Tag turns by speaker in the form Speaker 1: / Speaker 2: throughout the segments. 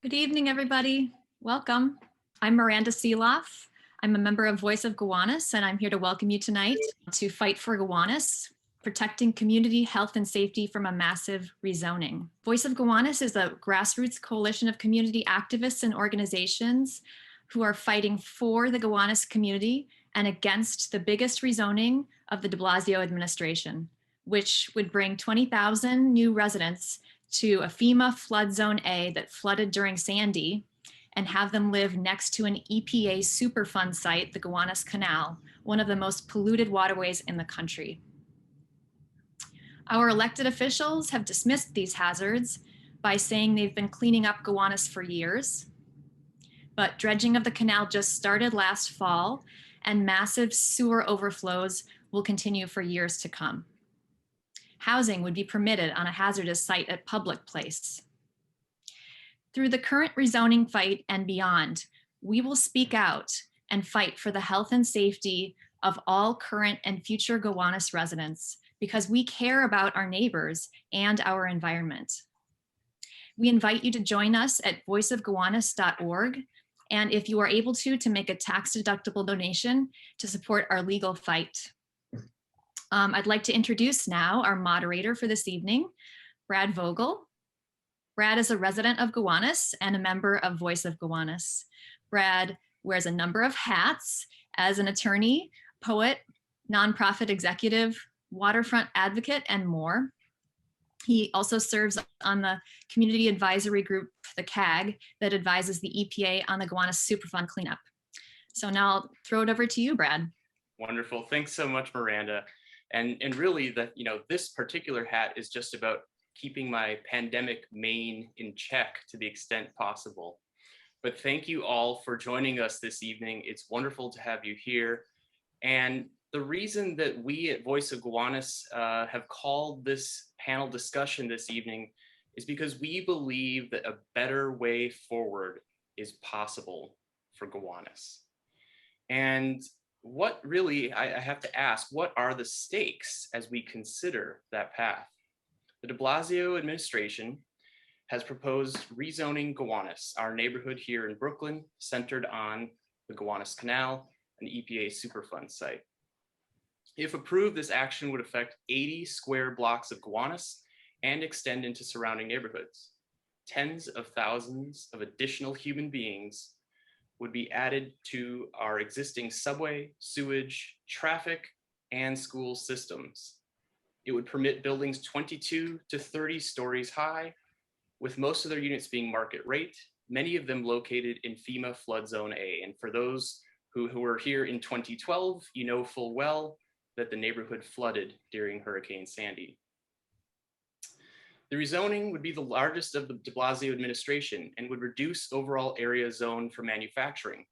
Speaker 1: Good evening, everybody. Welcome. I'm Miranda Seeloff. I'm a member of Voice of Gowanus, and I'm here to welcome you tonight to Fight for Gowanus, protecting community health and safety from a massive rezoning. Voice of Gowanus is a grassroots coalition of community activists and organizations who are fighting for the Gowanus community and against the biggest rezoning of the de Blasio administration, which would bring 20,000 new residents to a FEMA flood zone A that flooded during Sandy and have them live next to an EPA Superfund site, the Gowanus Canal, one of the most polluted waterways in the country. Our elected officials have dismissed these hazards by saying they've been cleaning up Gowanus for years, but dredging of the canal just started last fall and massive sewer overflows will continue for years to come. Housing would be permitted on a hazardous site at public place. Through the current rezoning fight and beyond, we will speak out and fight for the health and safety of all current and future Gowanus residents because we care about our neighbors and our environment. We invite you to join us at voiceofgowanus.org, and if you are able to make a tax-deductible donation to support our legal fight. I'd like to introduce now our moderator for this evening, Brad Vogel. Brad is a resident of Gowanus and a member of Voice of Gowanus. Brad wears a number of hats as an attorney, poet, nonprofit executive, waterfront advocate, and more. He also serves on the community advisory group, the CAG, that advises the EPA on the Gowanus Superfund cleanup. So now I'll throw it over to you, Brad.
Speaker 2: Wonderful. Thanks so much, Miranda. And really, this particular hat is just about keeping my pandemic mane in check to the extent possible. But thank you all for joining us this evening. It's wonderful to have you here. And the reason that we at Voice of Gowanus have called this panel discussion this evening is because we believe that a better way forward is possible for Gowanus. And what really, I have to ask, what are the stakes as we consider that path? The de Blasio administration has proposed rezoning Gowanus, our neighborhood here in Brooklyn, centered on the Gowanus Canal, an EPA Superfund site. If approved, this action would affect 80 square blocks of Gowanus and extend into surrounding neighborhoods. Tens of thousands of additional human beings would be added to our existing subway, sewage, traffic, and school systems. It would permit buildings 22 to 30 stories high, with most of their units being market rate, many of them located in FEMA Flood Zone A. And for those who were here in 2012, you know full well that the neighborhood flooded during Hurricane Sandy. The rezoning would be the largest of the de Blasio administration and would reduce overall area zone for manufacturing,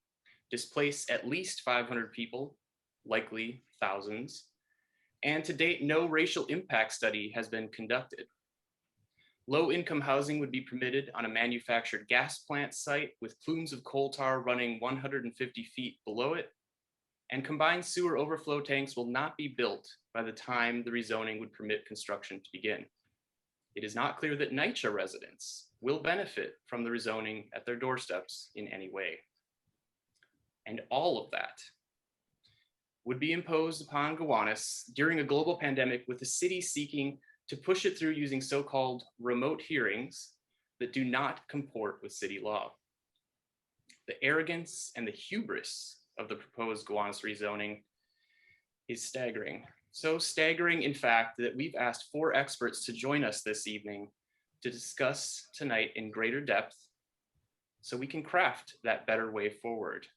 Speaker 2: displace at least 500 people, likely thousands, and to date, no racial impact study has been conducted. Low-income housing would be permitted on a manufactured gas plant site with plumes of coal tar running 150 feet below it, and combined sewer overflow tanks will not be built by the time the rezoning would permit construction to begin. It is not clear that NYCHA residents will benefit from the rezoning at their doorsteps in any way. And all of that would be imposed upon Gowanus during a global pandemic, with the city seeking to push it through using so-called remote hearings that do not comport with city law. The arrogance and the hubris of the proposed Gowanus rezoning is staggering. So staggering, in fact, that we've asked 4 experts to join us this evening to discuss tonight in greater depth so we can craft that better way forward.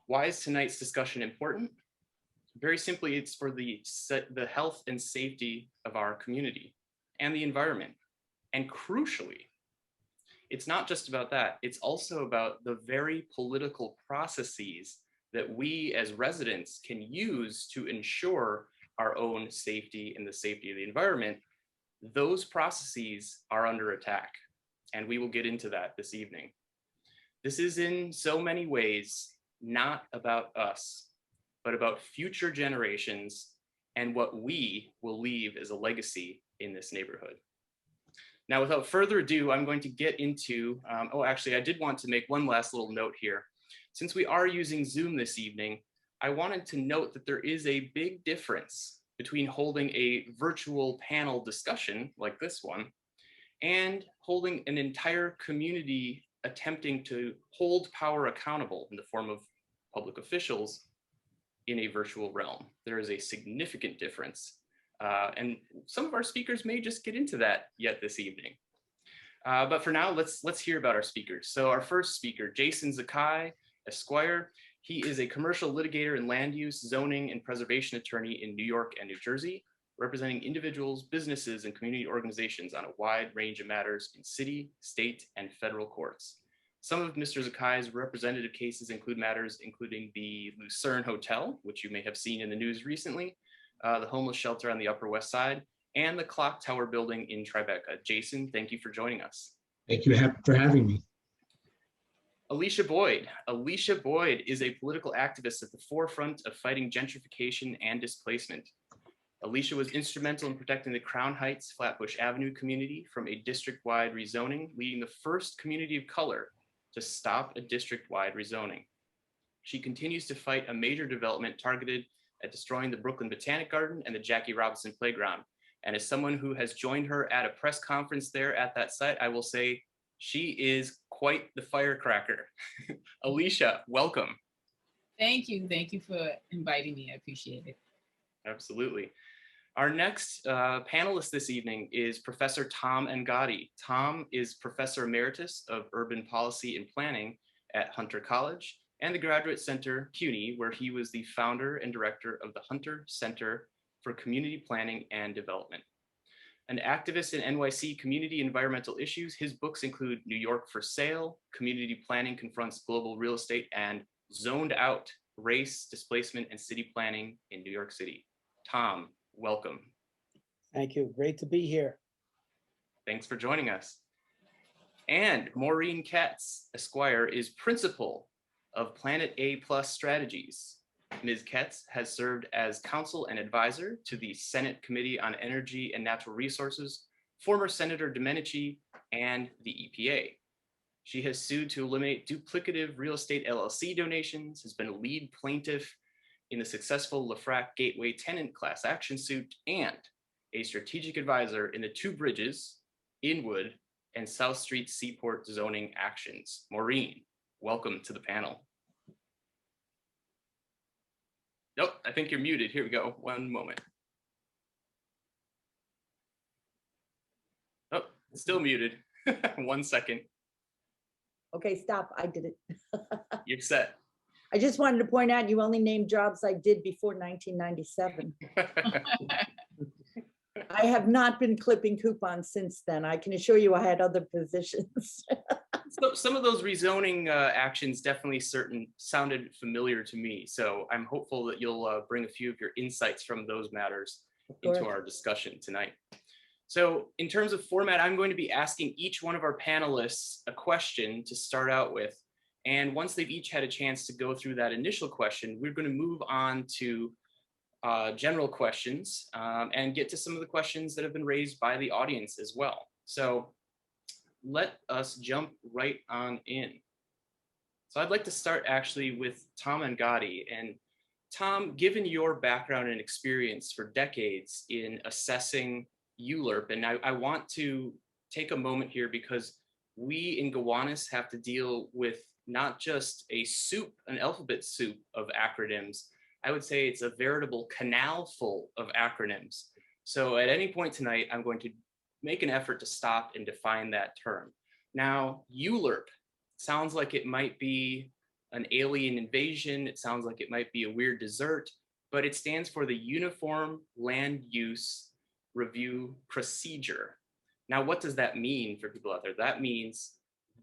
Speaker 2: Why is tonight's discussion important? Very simply, it's for the health and safety of our community and the environment. And crucially, it's not just about that, it's also about the very political processes that we as residents can use to ensure our own safety and the safety of the environment. Those processes are under attack, and we will get into that this evening. This is in so many ways not about us, but about future generations and what we will leave as a legacy in this neighborhood. Now, without further ado, I'm going to get into, actually, I did want to make one last little note here. Since we are using Zoom this evening, I wanted to note that there is a big difference between holding a virtual panel discussion like this one and holding an entire community attempting to hold power accountable in the form of public officials in a virtual realm. There is a significant difference. And some of our speakers may just get into that yet this evening. But for now, let's hear about our speakers. So our first speaker, Jason Zakai, Esquire. He is a commercial litigator and land use, zoning, and preservation attorney in New York and New Jersey, representing individuals, businesses, and community organizations on a wide range of matters in city, state, and federal courts. Some of Mr. Zakai's representative cases include matters including the Lucerne Hotel, which you may have seen in the news recently, the homeless shelter on the Upper West Side, and the Clock Tower building in Tribeca. Jason, thank you for joining us.
Speaker 3: Thank you for having me.
Speaker 2: Alicia Boyd. Alicia Boyd is a political activist at the forefront of fighting gentrification and displacement. Alicia was instrumental in protecting the Crown Heights Flatbush Avenue community from a district-wide rezoning, leading the first community of color to stop a district-wide rezoning. She continues to fight a major development targeted at destroying the Brooklyn Botanic Garden and the Jackie Robinson Playground. And as someone who has joined her at a press conference there at that site, I will say she is quite the firecracker. Alicia, welcome.
Speaker 4: Thank you. Thank you for inviting me. I appreciate it.
Speaker 2: Absolutely. Our next panelist this evening is Professor Tom Angotti. Tom is Professor Emeritus of Urban Policy and Planning at Hunter College and the Graduate Center, CUNY, where he was the founder and director of the Hunter Center for Community Planning and Development. An activist in NYC community environmental issues, his books include New York for Sale, Community Planning Confronts Global Real Estate, and Zoned Out, Race, Displacement, and City Planning in New York City. Tom, welcome.
Speaker 5: Thank you. Great to be here.
Speaker 2: Thanks for joining us. And Maureen Koetz, Esquire, is principal of Planet A Plus Strategies. Ms. Koetz has served as counsel and advisor to the Senate Committee on Energy and Natural Resources, former Senator Domenici, and the EPA. She has sued to eliminate duplicative real estate LLC donations, has been a lead plaintiff in the successful LaFrac Gateway tenant class action suit, and a strategic advisor in the Two Bridges, Inwood, and South Street Seaport zoning actions. Maureen, welcome to the panel. Nope, I think you're muted. Here we go. One moment. Oh, still muted. 1 second.
Speaker 6: Okay, stop. I did it.
Speaker 2: You're set.
Speaker 6: I just wanted to point out you only named jobs I did before 1997. I have not been clipping coupons since then. I can assure you I had other positions.
Speaker 2: So some of those rezoning actions definitely sounded familiar to me. So I'm hopeful that you'll bring a few of your insights from those matters into our discussion tonight. So in terms of format, I'm going to be asking each one of our panelists a question to start out with. And once they've each had a chance to go through that initial question, we're going to move on to general questions and get to some of the questions that have been raised by the audience as well. So let us jump right on in. So I'd like to start actually with Tom Angotti. And Tom, given your background and experience for decades in assessing ULURP, and I want to take a moment here because we in Gowanus have to deal with not just an alphabet soup of acronyms. I would say it's a veritable canal full of acronyms. So at any point tonight, I'm going to make an effort to stop and define that term. Now, ULURP sounds like it might be an alien invasion. It sounds like it might be a weird dessert, but it stands for the Uniform Land Use Review Procedure. Now, what does that mean for people out there? That means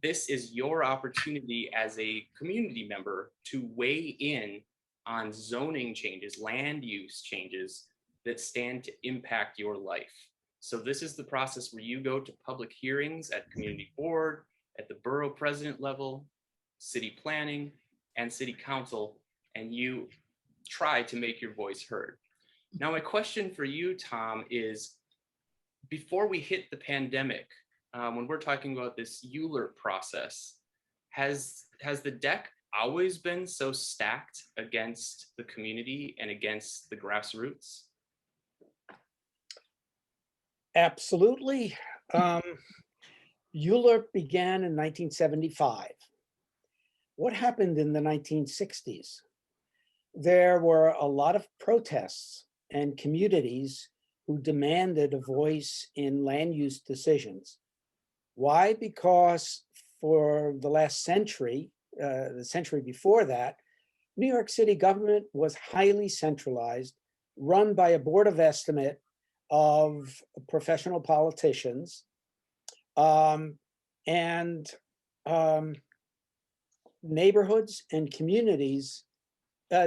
Speaker 2: this is your opportunity as a community member to weigh in on zoning changes, land use changes that stand to impact your life. So this is the process where you go to public hearings at community board, at the borough president level, city planning, and city council, and you try to make your voice heard. Now, my question for you, Tom, is before we hit the pandemic, when we're talking about this ULURP process, has the deck always been so stacked against the community and against the grassroots?
Speaker 5: Absolutely. ULURP began in 1975. What happened in the 1960s? There were a lot of protests and communities who demanded a voice in land use decisions. Why? Because for the last century, the century before that, New York City government was highly centralized, run by a board of estimate of professional politicians, and neighborhoods and communities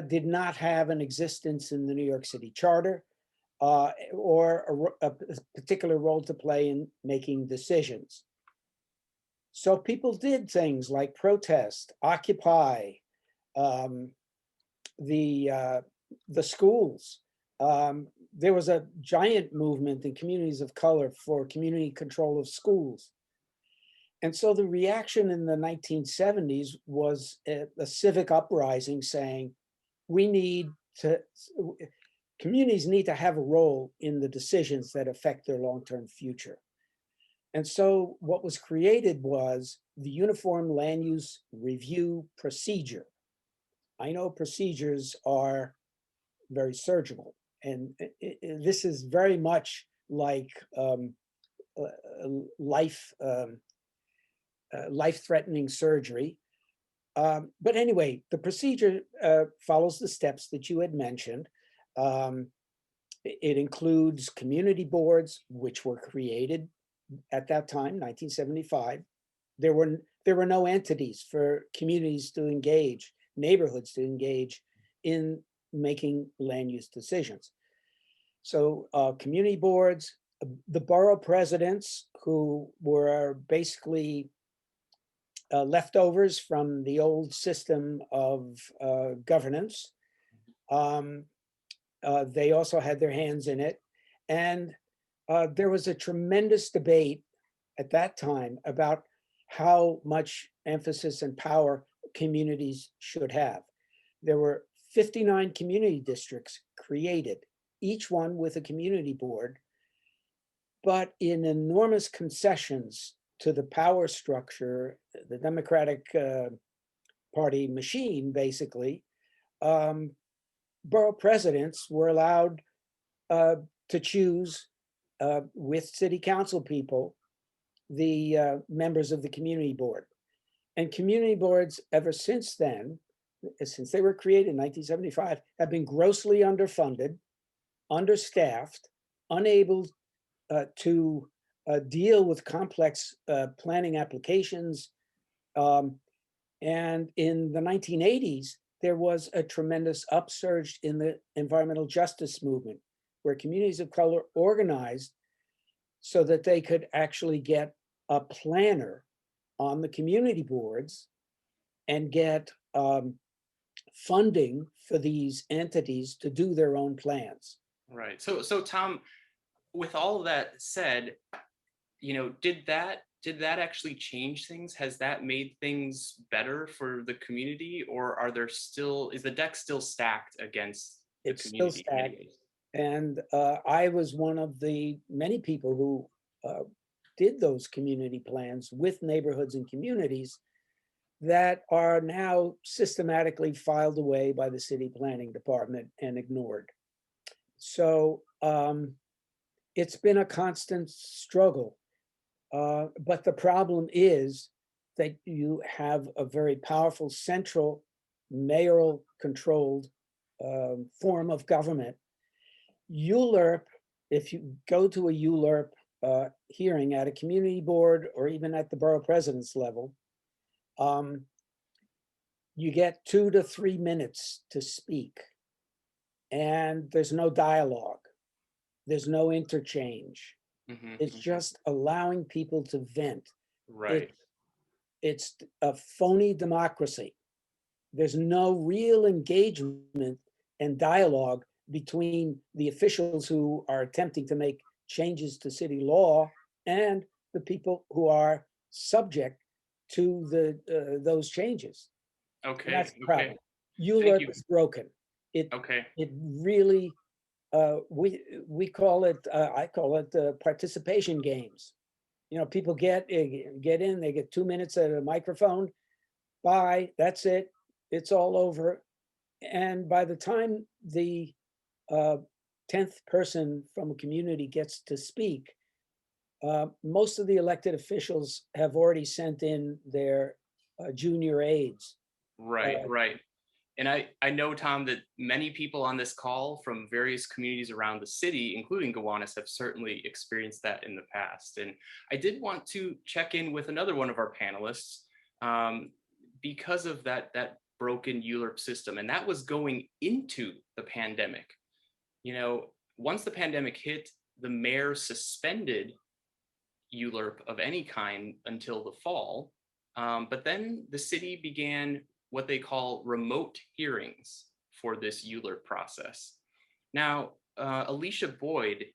Speaker 5: did not have an existence in the New York City Charter or a particular role to play in making decisions. So people did things like protest, occupy, the schools. There was a giant movement in communities of color for community control of schools. And so the reaction in the 1970s was a civic uprising saying, communities need to have a role in the decisions that affect their long-term future. And so what was created was the Uniform Land Use Review Procedure. I know procedures are very surgical, and this is very much like life-threatening surgery. But anyway, the procedure follows the steps that you had mentioned. It includes community boards, which were created at that time, 1975. There were no entities for communities to engage, neighborhoods to engage in making land use decisions. So community boards, the borough presidents, who were basically leftovers from the old system of governance. They also had their hands in it. And there was a tremendous debate at that time about how much emphasis and power communities should have. There were 59 community districts created, each one with a community board, but in enormous concessions to the power structure, the Democratic Party machine, basically, borough presidents were allowed to choose with city council people the members of the community board. And community boards ever since then, since they were created in 1975, have been grossly underfunded, understaffed, unable to deal with complex planning applications. And in the 1980s, there was a tremendous upsurge in the environmental justice movement, where communities of color organized so that they could actually get a planner on the community boards and get funding for these entities to do their own plans.
Speaker 2: Right. So Tom, with all of that said, did that actually change things? Has that made things better for the community, or is the deck still stacked against the
Speaker 5: It's
Speaker 2: community?
Speaker 5: still stacked. And I was one of the many people who did those community plans with neighborhoods and communities that are now systematically filed away by the city planning department and ignored. So it's been a constant struggle. But the problem is that you have a very powerful central mayoral controlled form of government. ULURP, if you go to a ULURP hearing at a community board or even at the borough president's level, you get 2 to 3 minutes to speak, and there's no dialogue. There's no interchange. It's just allowing people to vent.
Speaker 2: Right.
Speaker 5: It's a phony democracy. There's no real engagement and dialogue between the officials who are attempting to make changes to city law and the people who are subject to those changes.
Speaker 2: Okay.
Speaker 5: And that's the
Speaker 2: Okay.
Speaker 5: problem.
Speaker 2: Thank
Speaker 5: ULERP
Speaker 2: you.
Speaker 5: is broken.
Speaker 2: Okay.
Speaker 5: It really, we call it, I call it participation games. You know, people get in, they get 2 minutes at a microphone, bye, that's it, it's all over. And by the time the 10th person from a community gets to speak, most of the elected officials have already sent in their junior aides.
Speaker 2: Right, right. And I know, Tom, that many people on this call from various communities around the city, including Gowanus, have certainly experienced that in the past. And I did want to check in with another one of our panelists because of that broken ULERP system, and that was going into the pandemic. You know, once the pandemic hit, the mayor suspended ULERP of any kind until the fall. But then the city began what they call remote hearings for this ULERP process. Now, Alicia Boyd,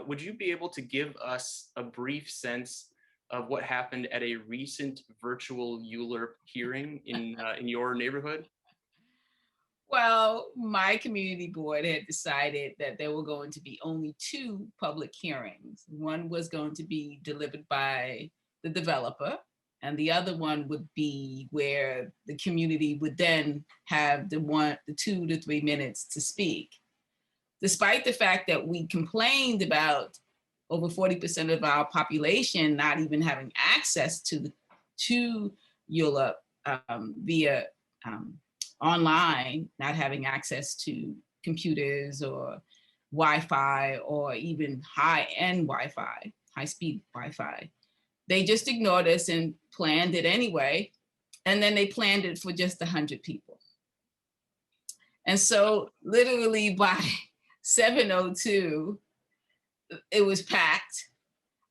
Speaker 2: would you be able to give us a brief sense of what happened at a recent virtual ULERP hearing in your neighborhood?
Speaker 4: Well, my community board had decided that there were going to be only 2 public hearings. One was going to be delivered by the developer, and the other one would be where the community would then have the 2 to 3 minutes to speak. Despite the fact that we complained about over 40% of our population not even having access to ULERP via online, not having access to computers or Wi-Fi or even high-end Wi-Fi, high-speed Wi-Fi. They just ignored us and planned it anyway. And then they planned it for just 100 people. And so literally by 7:02, it was packed.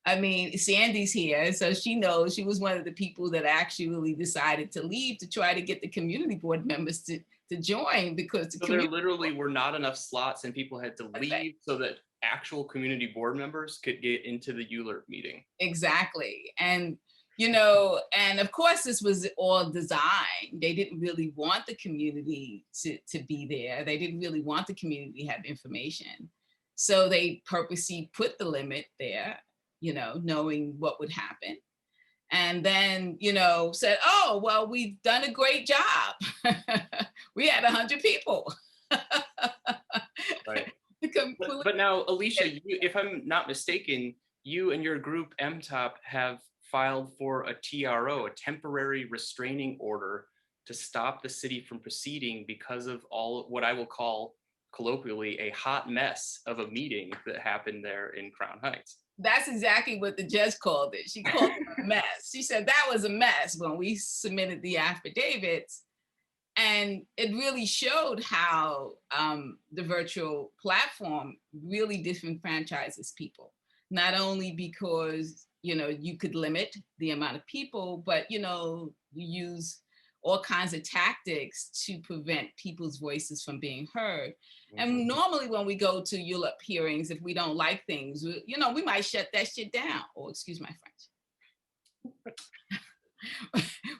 Speaker 4: I mean, Sandy's here, so she knows. She was one of the people that actually decided to leave to try to get the community board members to join, because
Speaker 2: there literally were not enough slots and people had to leave so that actual community board members could get into the ULERP meeting.
Speaker 4: Exactly. And, you know, and of course this was all designed. They didn't really want the community to be there. They didn't really want the community to have information. So they purposely put the limit there, you know, knowing what would happen. And then, you know, said, oh, well, we've done a great job. We had 100 people.
Speaker 2: Right. But now, Alicia, if I'm not mistaken, you and your group MTOP have filed for a TRO, a temporary restraining order, to stop the city from proceeding because of all what I will call colloquially a hot mess of a meeting that happened there in Crown Heights.
Speaker 4: That's exactly what the judge called it. She called it a mess. She said that was a mess when we submitted the affidavits. And it really showed how the virtual platform really disenfranchises people. Not only because, you know, you could limit the amount of people, but, you know, you use all kinds of tactics to prevent people's voices from being heard. And normally when we go to ULEP hearings, if we don't like things, you know, we might shut that shit down. Oh, excuse my French.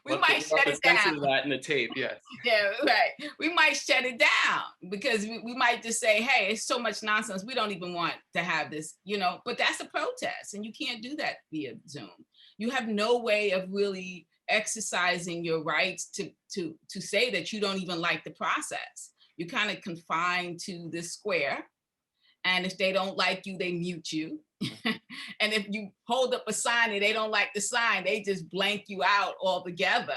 Speaker 4: We might shut it down.
Speaker 2: Censor that in the tape, yes.
Speaker 4: Yeah, right. We might shut it down because we might just say, hey, it's so much nonsense. We don't even want to have this, you know, but that's a protest and you can't do that via Zoom. You have no way of really exercising your rights to say that you don't even like the process. You're kind of confined to this square. And if they don't like you, they mute you. And if you hold up a sign and they don't like the sign, they just blank you out altogether.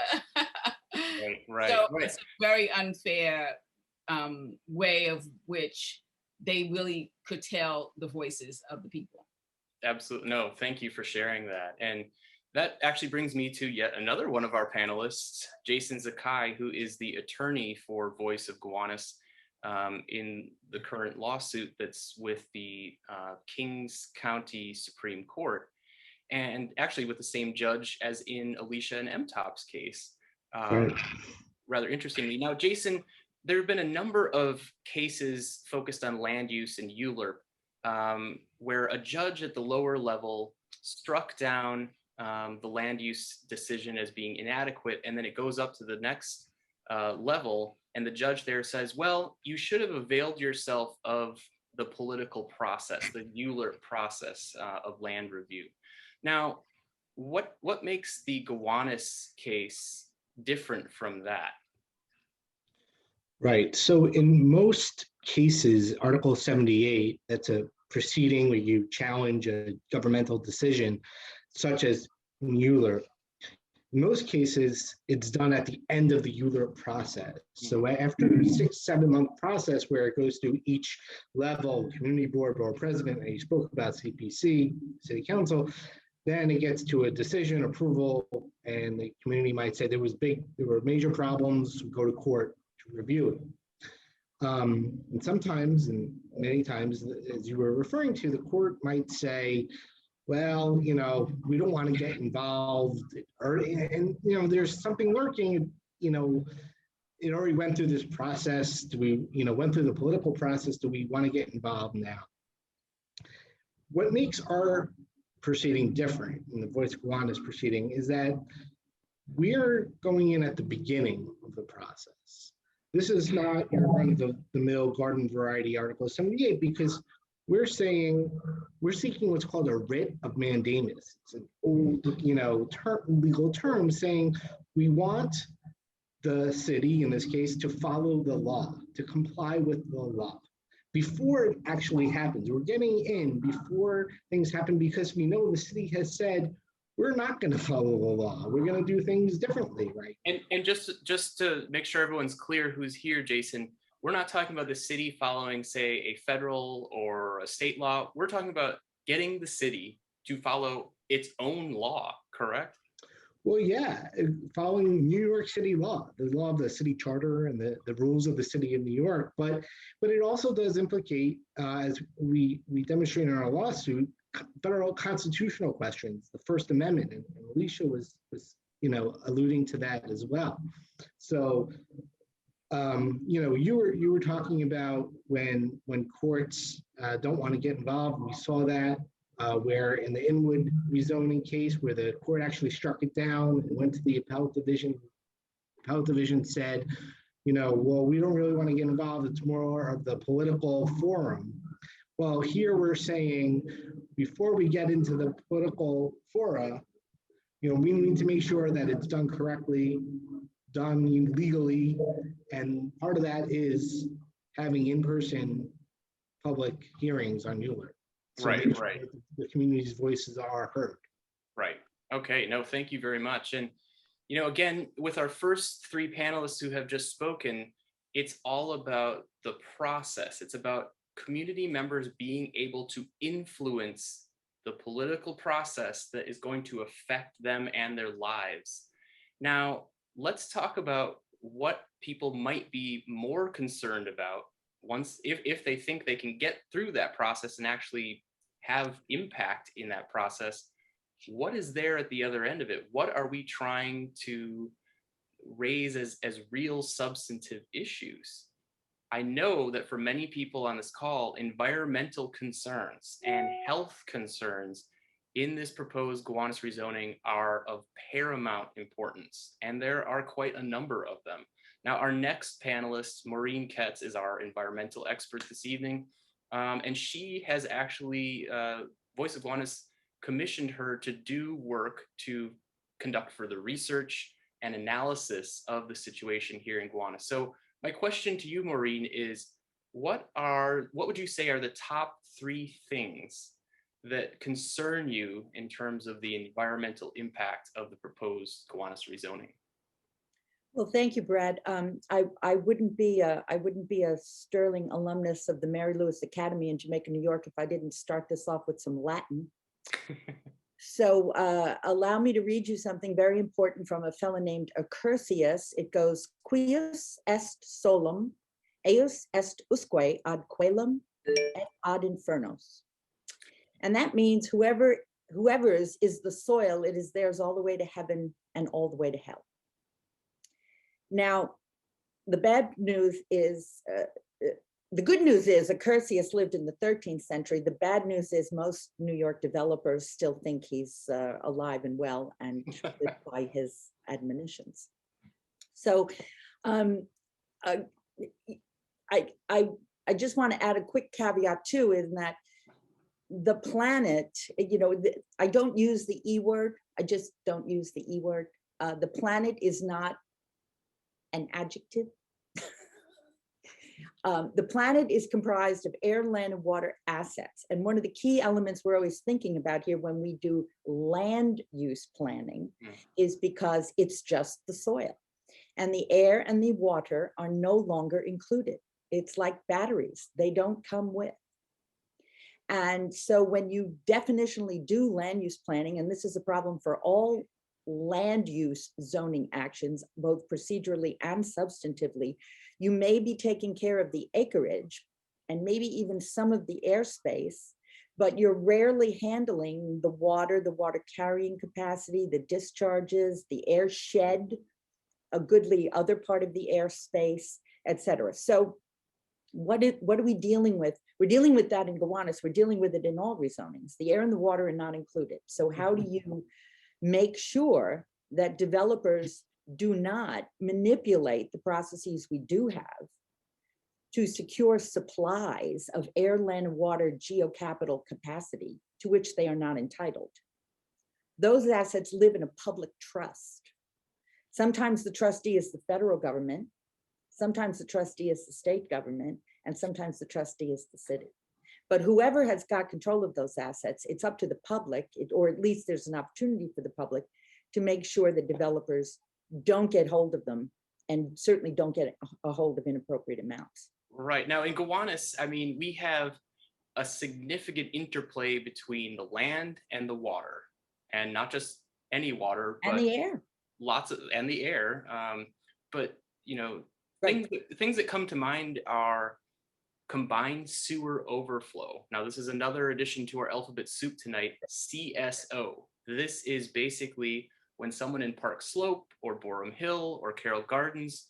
Speaker 2: Right.
Speaker 4: So it's a very unfair way of which they really curtail the voices of the people.
Speaker 2: Absolutely. No, thank you for sharing that. And that actually brings me to yet another one of our panelists, Jason Zakai, who is the attorney for Voice of Gowanus in the current lawsuit that's with the Kings County Supreme Court, and actually with the same judge as in Alicia and MTOP's case.
Speaker 3: Right.
Speaker 2: Rather interestingly. Now, Jason, there have been a number of cases focused on land use and ULERP where a judge at the lower level struck down the land use decision as being inadequate, and then it goes up to the next level, and the judge there says, well, you should have availed yourself of the political process, the ULURP process of land review. Now, what makes the Gowanus case different from that?
Speaker 3: Right. So in most cases, Article 78, that's a proceeding where you challenge a governmental decision, such as ULURP. In most cases, it's done at the end of the ULURP process. So after a 6-7 month process where it goes through each level, community board, board president, and you spoke about CPC, city council, then it gets to a decision, approval, and the community might say there were major problems, go to court to review it. And sometimes, and many times, as you were referring to, the court might say, well, we don't want to get involved, and there's something lurking, it already went through this process. Do we, went through the political process, do we want to get involved now? What makes our proceeding different in the Voice of Gowanus proceeding is that we're going in at the beginning of the process. This is not your run-of-the-mill garden variety Article 78, because we're seeking what's called a writ of mandamus. It's an old, legal term saying we want the city, in this case, to follow the law, to comply with the law before it actually happens. We're getting in before things happen because we know the city has said we're not going to follow the law. We're going to do things differently, right?
Speaker 2: And just to make sure everyone's clear who's here, Jason, we're not talking about the city following, say, a federal or a state law. We're talking about getting the city to follow its own law, correct?
Speaker 3: Well, yeah, following New York City law, the law of the city charter and the rules of the city of New York. But it also does implicate, as we demonstrate in our lawsuit, federal constitutional questions, the First Amendment, and Alicia was alluding to that as well. So, you were talking about when courts don't want to get involved. We saw that where in the Inwood rezoning case, where the court actually struck it down and went to the appellate division. Appellate division said, well, we don't really want to get involved. It's more of the political forum. Well, here we're saying, before we get into the political fora, we need to make sure that it's done correctly, done legally, and part of that is having in-person public hearings on ULURP. So
Speaker 2: Right.
Speaker 3: The community's voices are heard.
Speaker 2: Right. Okay. No, thank you very much. And, again, with our first three panelists who have just spoken, it's all about the process. It's about community members being able to influence the political process that is going to affect them and their lives. Now, let's talk about what people might be more concerned about if they think they can get through that process and actually have impact in that process. What is there at the other end of it? What are we trying to raise as real substantive issues? I know that for many people on this call, environmental concerns and health concerns in this proposed Gowanus rezoning are of paramount importance, and there are quite a number of them. Now, our next panelist, Maureen Koetz, is our environmental expert this evening, and she has actually, Voice of Gowanus commissioned her to do work to conduct further research and analysis of the situation here in Gowanus. So my question to you, Maureen, is what would you say are the top 3 things that concern you in terms of the environmental impact of the proposed Gowanus rezoning?
Speaker 6: Well, thank you, Brad. I wouldn't be a sterling alumnus of the Mary Louis Academy in Jamaica, New York, if I didn't start this off with some Latin. So allow me to read you something very important from a fellow named Accursius. It goes, "Quius est solum, eius est usque ad coelum et ad infernos." And that means whoever is the soil, it is theirs all the way to heaven and all the way to hell. Now, the bad news is the good news is Accursius lived in the 13th century. The bad news is most New York developers still think he's alive and well and live by his admonitions. So I just want to add a quick caveat too, in that the planet, I don't use the E word. I just don't use the E word. The planet is not an adjective. The planet is comprised of air, land, and water assets. And one of the key elements we're always thinking about here when we do land use planning is because it's just the soil. And the air and the water are no longer included. It's like batteries, they don't come with. And so when you definitionally do land use planning, and this is a problem for all land use zoning actions, both procedurally and substantively, you may be taking care of the acreage and maybe even some of the airspace, but you're rarely handling the water carrying capacity, the discharges, the air shed, a goodly other part of the airspace, et cetera. So what are we dealing with? We're dealing with that in Gowanus. We're dealing with it in all rezonings. The air and the water are not included. So how do you make sure that developers do not manipulate the processes we do have to secure supplies of air, land, and water geocapital capacity to which they are not entitled? Those assets live in a public trust. Sometimes the trustee is the federal government, sometimes the trustee is the state government, and sometimes the trustee is the city. But whoever has got control of those assets, it's up to the public, or at least there's an opportunity for the public to make sure that developers don't get hold of them and certainly don't get a hold of inappropriate amounts.
Speaker 2: Right. Now in Gowanus, I mean, we have a significant interplay between the land and the water, and not just any water, but
Speaker 6: And the air.
Speaker 2: And the air. But,
Speaker 6: Right.
Speaker 2: things that come to mind are combined sewer overflow. Now, this is another addition to our alphabet soup tonight, CSO. This is basically when someone in Park Slope or Borum Hill or Carroll Gardens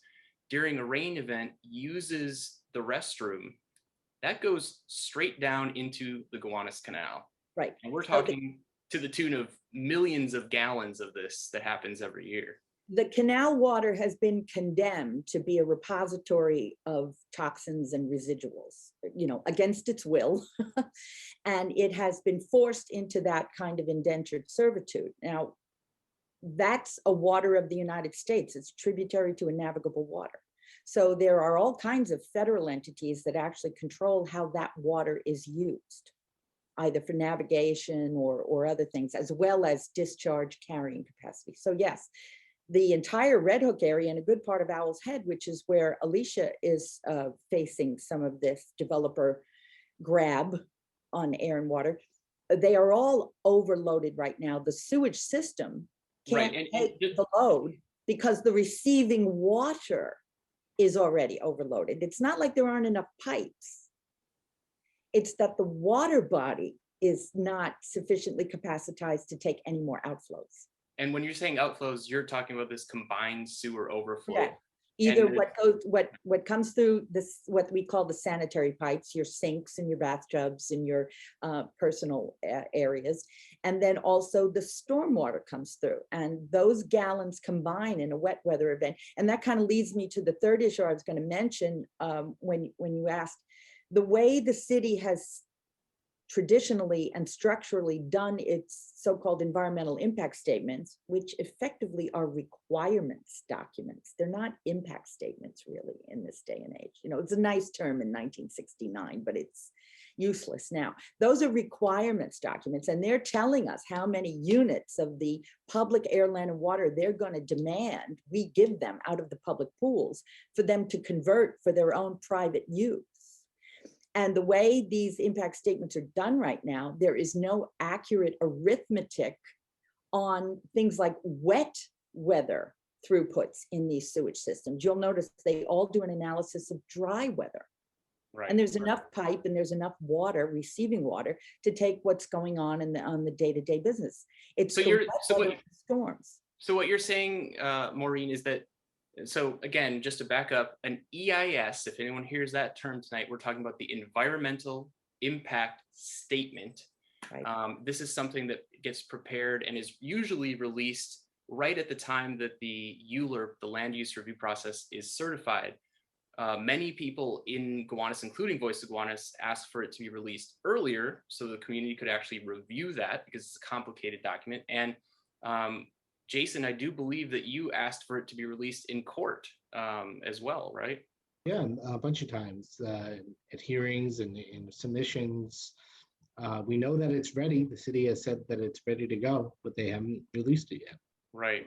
Speaker 2: during a rain event uses the restroom, that goes straight down into the Gowanus Canal.
Speaker 6: Right.
Speaker 2: And we're talking to the tune of millions of gallons of this that happens every year.
Speaker 6: The canal water has been condemned to be a repository of toxins and residuals, against its will. And it has been forced into that kind of indentured servitude. Now, that's a water of the United States. It's tributary to a navigable water. So there are all kinds of federal entities that actually control how that water is used, either for navigation or other things, as well as discharge carrying capacity. So yes, the entire Red Hook area and a good part of Owl's Head, which is where Alicia is facing some of this developer grab on air and water, they are all overloaded right now. The sewage system can't take the load because the receiving water is already overloaded. It's not like there aren't enough pipes. It's that the water body is not sufficiently capacitized to take any more outflows.
Speaker 2: And when you're saying outflows, you're talking about this combined sewer overflow.
Speaker 6: Yeah. Either what comes through this, what we call the sanitary pipes, your sinks and your bathtubs and your personal areas, and then also the stormwater comes through, and those gallons combine in a wet weather event. And that kind of leads me to the third issue I was going to mention when you asked, the way the city has traditionally and structurally done its so-called environmental impact statements, which effectively are requirements documents. They're not impact statements really in this day and age. It's a nice term in 1969, but it's useless now. Those are requirements documents, and they're telling us how many units of the public air, land, and water they're going to demand we give them out of the public pools for them to convert for their own private use. And the way these impact statements are done right now, there is no accurate arithmetic on things like wet weather throughputs in these sewage systems. You'll notice they all do an analysis of dry weather. Right. And there's enough pipe and there's enough water, receiving water, to take what's going on on the day-to-day business. It's storms.
Speaker 2: So what you're saying, Maureen, is that So again, just to back up, an EIS, if anyone hears that term tonight, we're talking about the environmental impact statement.
Speaker 6: Right.
Speaker 2: This is something that gets prepared and is usually released right at the time that the ULURP, the land use review process, is certified. Many people in Gowanus, including Voice of Gowanus, asked for it to be released earlier so the community could actually review that because it's a complicated document. And Jason, I do believe that you asked for it to be released in court as well, right?
Speaker 3: Yeah, a bunch of times at hearings and in submissions. We know that it's ready. The city has said that it's ready to go, but they haven't released it yet.
Speaker 2: Right.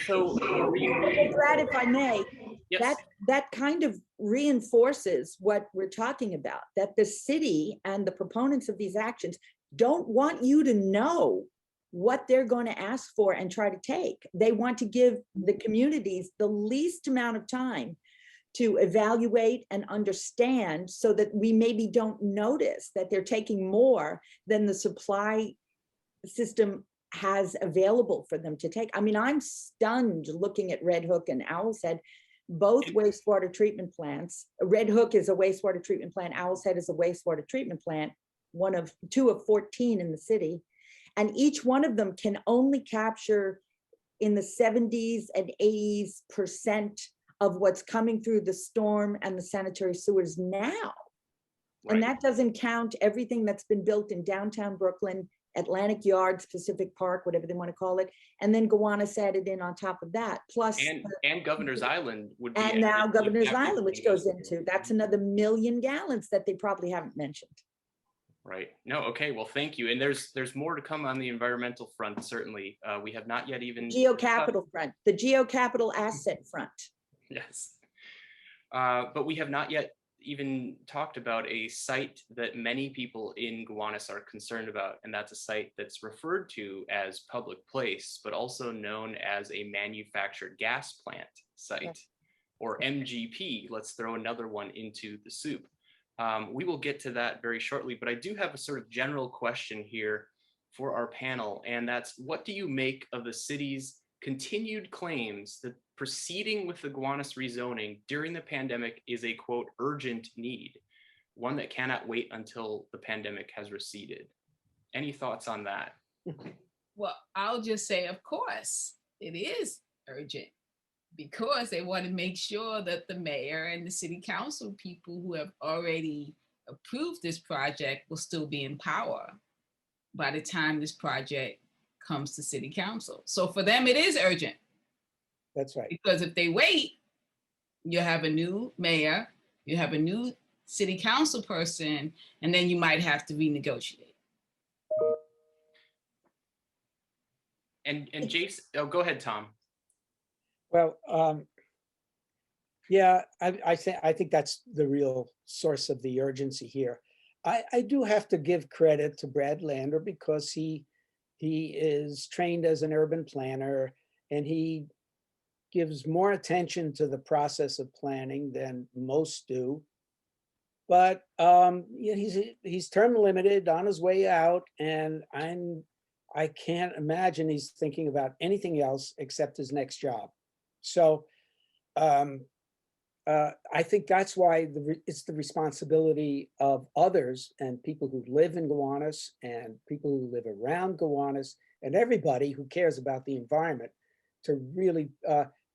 Speaker 2: So,
Speaker 6: Brad, if I may,
Speaker 2: yes.
Speaker 6: that kind of reinforces what we're talking about, that the city and the proponents of these actions don't want you to know what they're going to ask for and try to take. They want to give the communities the least amount of time to evaluate and understand so that we maybe don't notice that they're taking more than the supply system has available for them to take. I mean, I'm stunned looking at Red Hook and Owl's Head, both wastewater treatment plants. Red Hook is a wastewater treatment plant. Owl's Head is a wastewater treatment plant, two of 14 in the city. And each one of them can only capture in the 70s and 80% of what's coming through the storm and the sanitary sewers now.
Speaker 2: Right.
Speaker 6: And that doesn't count everything that's been built in downtown Brooklyn, Atlantic Yards, Pacific Park, whatever they want to call it. And then Gowanus added in on top of that. Plus,
Speaker 2: and Governor's Island would be.
Speaker 6: And now Governor's Island, which goes into, that's another 1 million gallons that they probably haven't mentioned.
Speaker 2: Right. No, okay, well, thank you. And there's more to come on the environmental front, certainly. We have not yet even...
Speaker 6: Geocapital front, the geocapital asset front.
Speaker 2: Yes. But we have not yet even talked about a site that many people in Gowanus are concerned about, and that's a site that's referred to as public place, but also known as a manufactured gas plant site, or MGP. Let's throw another one into the soup. We will get to that very shortly, but I do have a sort of general question here for our panel, and that's, what do you make of the city's continued claims that proceeding with the Gowanus rezoning during the pandemic is a, quote, urgent need, one that cannot wait until the pandemic has receded? Any thoughts on that?
Speaker 4: Well, I'll just say, of course, it is urgent, because they want to make sure that the mayor and the city council people who have already approved this project will still be in power by the time this project comes to city council. So for them, it is urgent.
Speaker 5: That's right.
Speaker 4: Because if they wait, you have a new mayor, you have a new city council person, and then you might have to renegotiate.
Speaker 2: And Jason, oh, go ahead, Tom.
Speaker 5: Well, yeah, I think that's the real source of the urgency here. I do have to give credit to Brad Lander, because he is trained as an urban planner, and he gives more attention to the process of planning than most do. But he's term limited, on his way out, and I can't imagine he's thinking about anything else except his next job. So I think that's why it's the responsibility of others and people who live in Gowanus and people who live around Gowanus and everybody who cares about the environment to really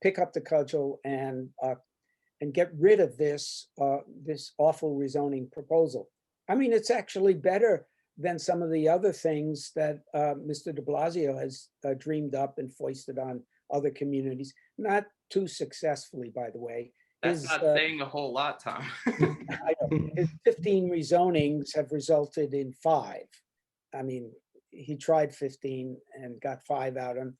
Speaker 5: pick up the cudgel and get rid of this awful rezoning proposal. I mean, it's actually better than some of the other things that Mr. de Blasio has dreamed up and foisted on other communities. Not too successfully, by the way.
Speaker 2: That's not saying a whole lot, Tom.
Speaker 5: I know, his 15 rezonings have resulted in 5. I mean, he tried 15 and got 5 out of them,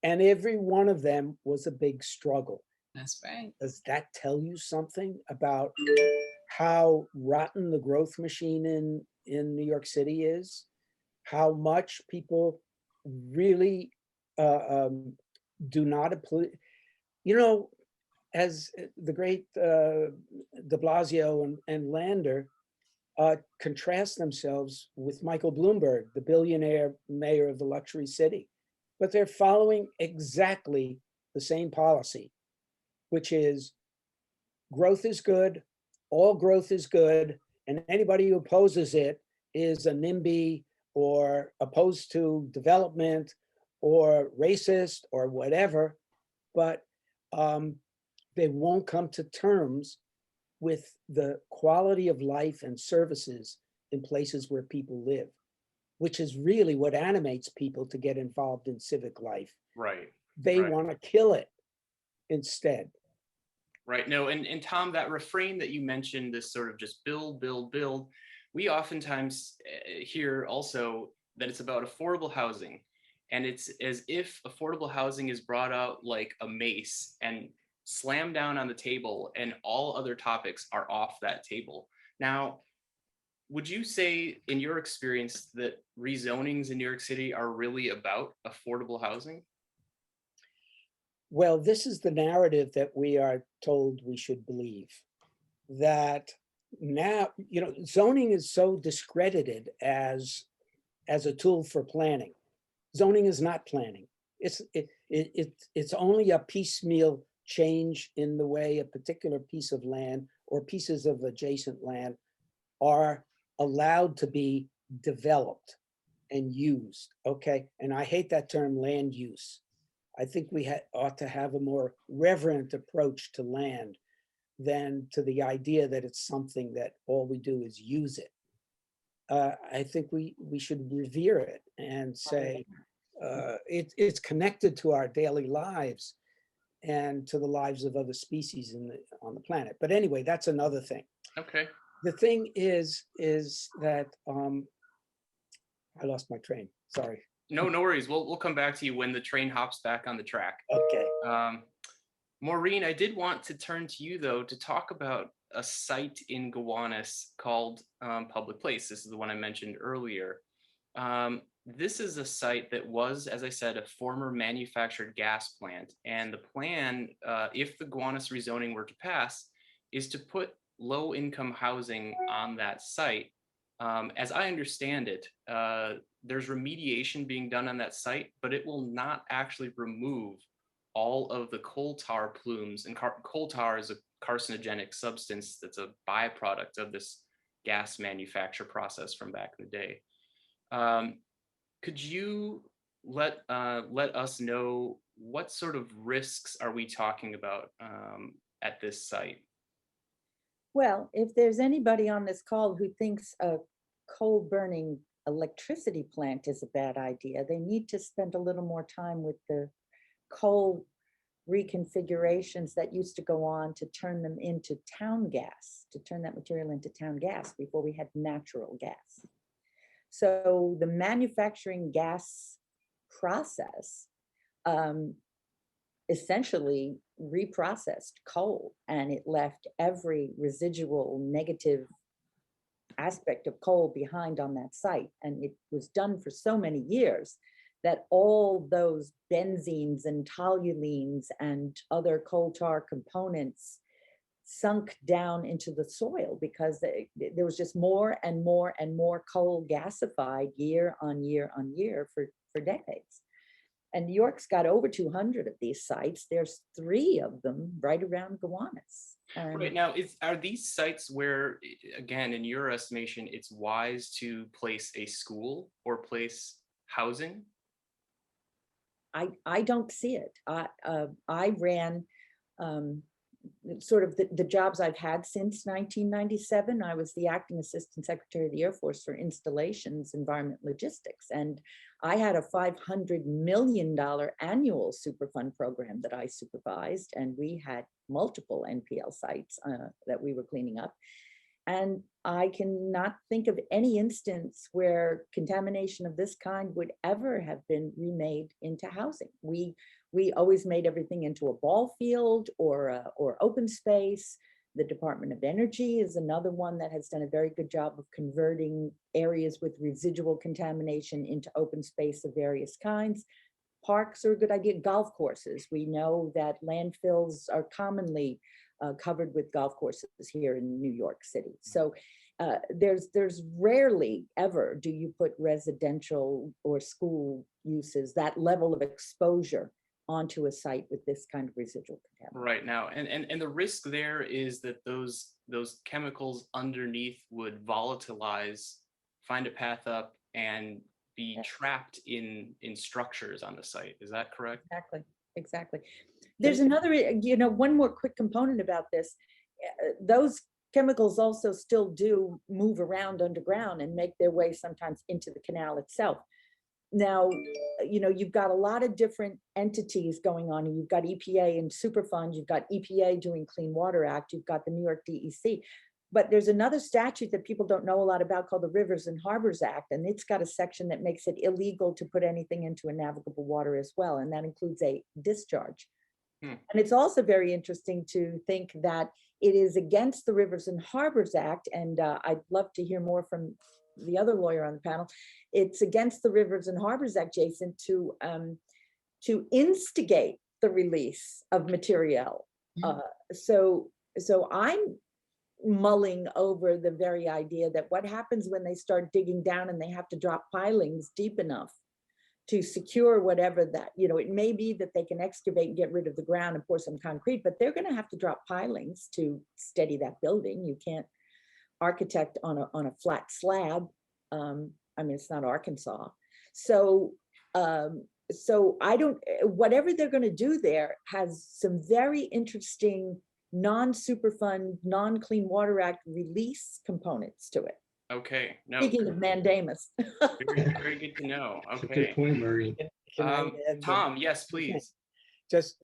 Speaker 5: and every one of them was a big struggle.
Speaker 4: That's right.
Speaker 5: Does that tell you something about how rotten the growth machine in New York City is? How much people really do not apply? You know, as the great de Blasio and Lander contrast themselves with Michael Bloomberg, the billionaire mayor of the luxury city, but they're following exactly the same policy. which is growth is good, all growth is good, and anybody who opposes it is a NIMBY or opposed to development or racist or whatever, but they won't come to terms with the quality of life and services in places where people live, which is really what animates people to get involved in civic life.
Speaker 2: Right.
Speaker 5: They
Speaker 2: Right.
Speaker 5: want to kill it instead.
Speaker 2: Right. No, and Tom, that refrain that you mentioned, this sort of just build, build, build, we oftentimes hear also that it's about affordable housing. And it's as if affordable housing is brought out like a mace and slammed down on the table, and all other topics are off that table. Now, would you say, in your experience, that rezonings in New York City are really about affordable housing?
Speaker 5: Well, this is the narrative that we are told we should believe. That now, zoning is so discredited as a tool for planning. Zoning is not planning. It's only a piecemeal change in the way a particular piece of land or pieces of adjacent land are allowed to be developed and used, okay? And I hate that term, land use. I think we ought to have a more reverent approach to land than to the idea that it's something that all we do is use it. I think we should revere it and say it's connected to our daily lives and to the lives of other species on the planet. But anyway, that's another thing.
Speaker 2: Okay.
Speaker 5: The thing is that I lost my train. Sorry.
Speaker 2: No worries. We'll come back to you when the train hops back on the track.
Speaker 5: Okay.
Speaker 2: Maureen, I did want to turn to you though to talk about a site in Gowanus called Public Place. This is the one I mentioned earlier. This is a site that was, as I said, a former manufactured gas plant. And the plan, if the Gowanus rezoning were to pass, is to put low-income housing on that site. As I understand it, there's remediation being done on that site, but it will not actually remove all of the coal tar plumes. And coal tar is a carcinogenic substance that's a byproduct of this gas manufacture process from back in the day. Could you let us know what sort of risks are we talking about at this site?
Speaker 6: Well, if there's anybody on this call who thinks a coal burning electricity plant is a bad idea, they need to spend a little more time with the coal reconfigurations that used to go on to turn them into town gas, to turn that material into town gas before we had natural gas. So the manufacturing gas process essentially reprocessed coal, and it left every residual negative aspect of coal behind on that site. And it was done for so many years that all those benzenes and toluenes and other coal tar components sunk down into the soil because there was just more and more and more coal gasified year on year on year for decades. And New York's got over 200 of these sites. There's 3 of them right around Gowanus.
Speaker 2: Right now, are these sites where, again, in your estimation, it's wise to place a school or place housing?
Speaker 6: I don't see it. I ran sort of the jobs I've had since 1997. I was the acting assistant secretary of the Air Force for installations, environment, logistics. And I had a $500 million annual Superfund program that I supervised. And we had multiple NPL sites that we were cleaning up. And I cannot think of any instance where contamination of this kind would ever have been remade into housing. We always made everything into a ball field or open space. The Department of Energy is another one that has done a very good job of converting areas with residual contamination into open space of various kinds. Parks are a good idea. Golf courses. We know that landfills are commonly covered with golf courses here in New York City. So there's rarely ever do you put residential or school uses, that level of exposure onto a site with this kind of residual contaminant.
Speaker 2: Right now, and the risk there is that those chemicals underneath would volatilize, find a path up, and be trapped in structures on the site. Is that correct?
Speaker 6: Exactly, exactly. There's another, one more quick component about this. Those chemicals also still do move around underground and make their way sometimes into the canal itself. Now, you've got a lot of different entities going on. You've got EPA and Superfund, you've got EPA doing Clean Water Act, you've got the New York DEC. But there's another statute that people don't know a lot about called the Rivers and Harbors Act, and it's got a section that makes it illegal to put anything into a navigable water as well, and that includes a discharge. And it's also very interesting to think that it is against the Rivers and Harbors Act, and I'd love to hear more from the other lawyer on the panel. It's against the Rivers and Harbors Act, Jason, to instigate the release of material. So I'm mulling over the very idea that what happens when they start digging down and they have to drop pilings deep enough to secure whatever that, it may be that they can excavate and get rid of the ground and pour some concrete, but they're going to have to drop pilings to steady that building. You can't architect on a flat slab. It's not Arkansas. So I don't, whatever they're going to do there has some very interesting non-Superfund, non-Clean Water Act release components to it.
Speaker 2: Okay. No.
Speaker 6: Speaking of mandamus.
Speaker 2: Very good to know.
Speaker 3: That's a
Speaker 2: Okay.
Speaker 3: good point, Maureen.
Speaker 5: Can I add
Speaker 2: Tom, yes, please.
Speaker 5: just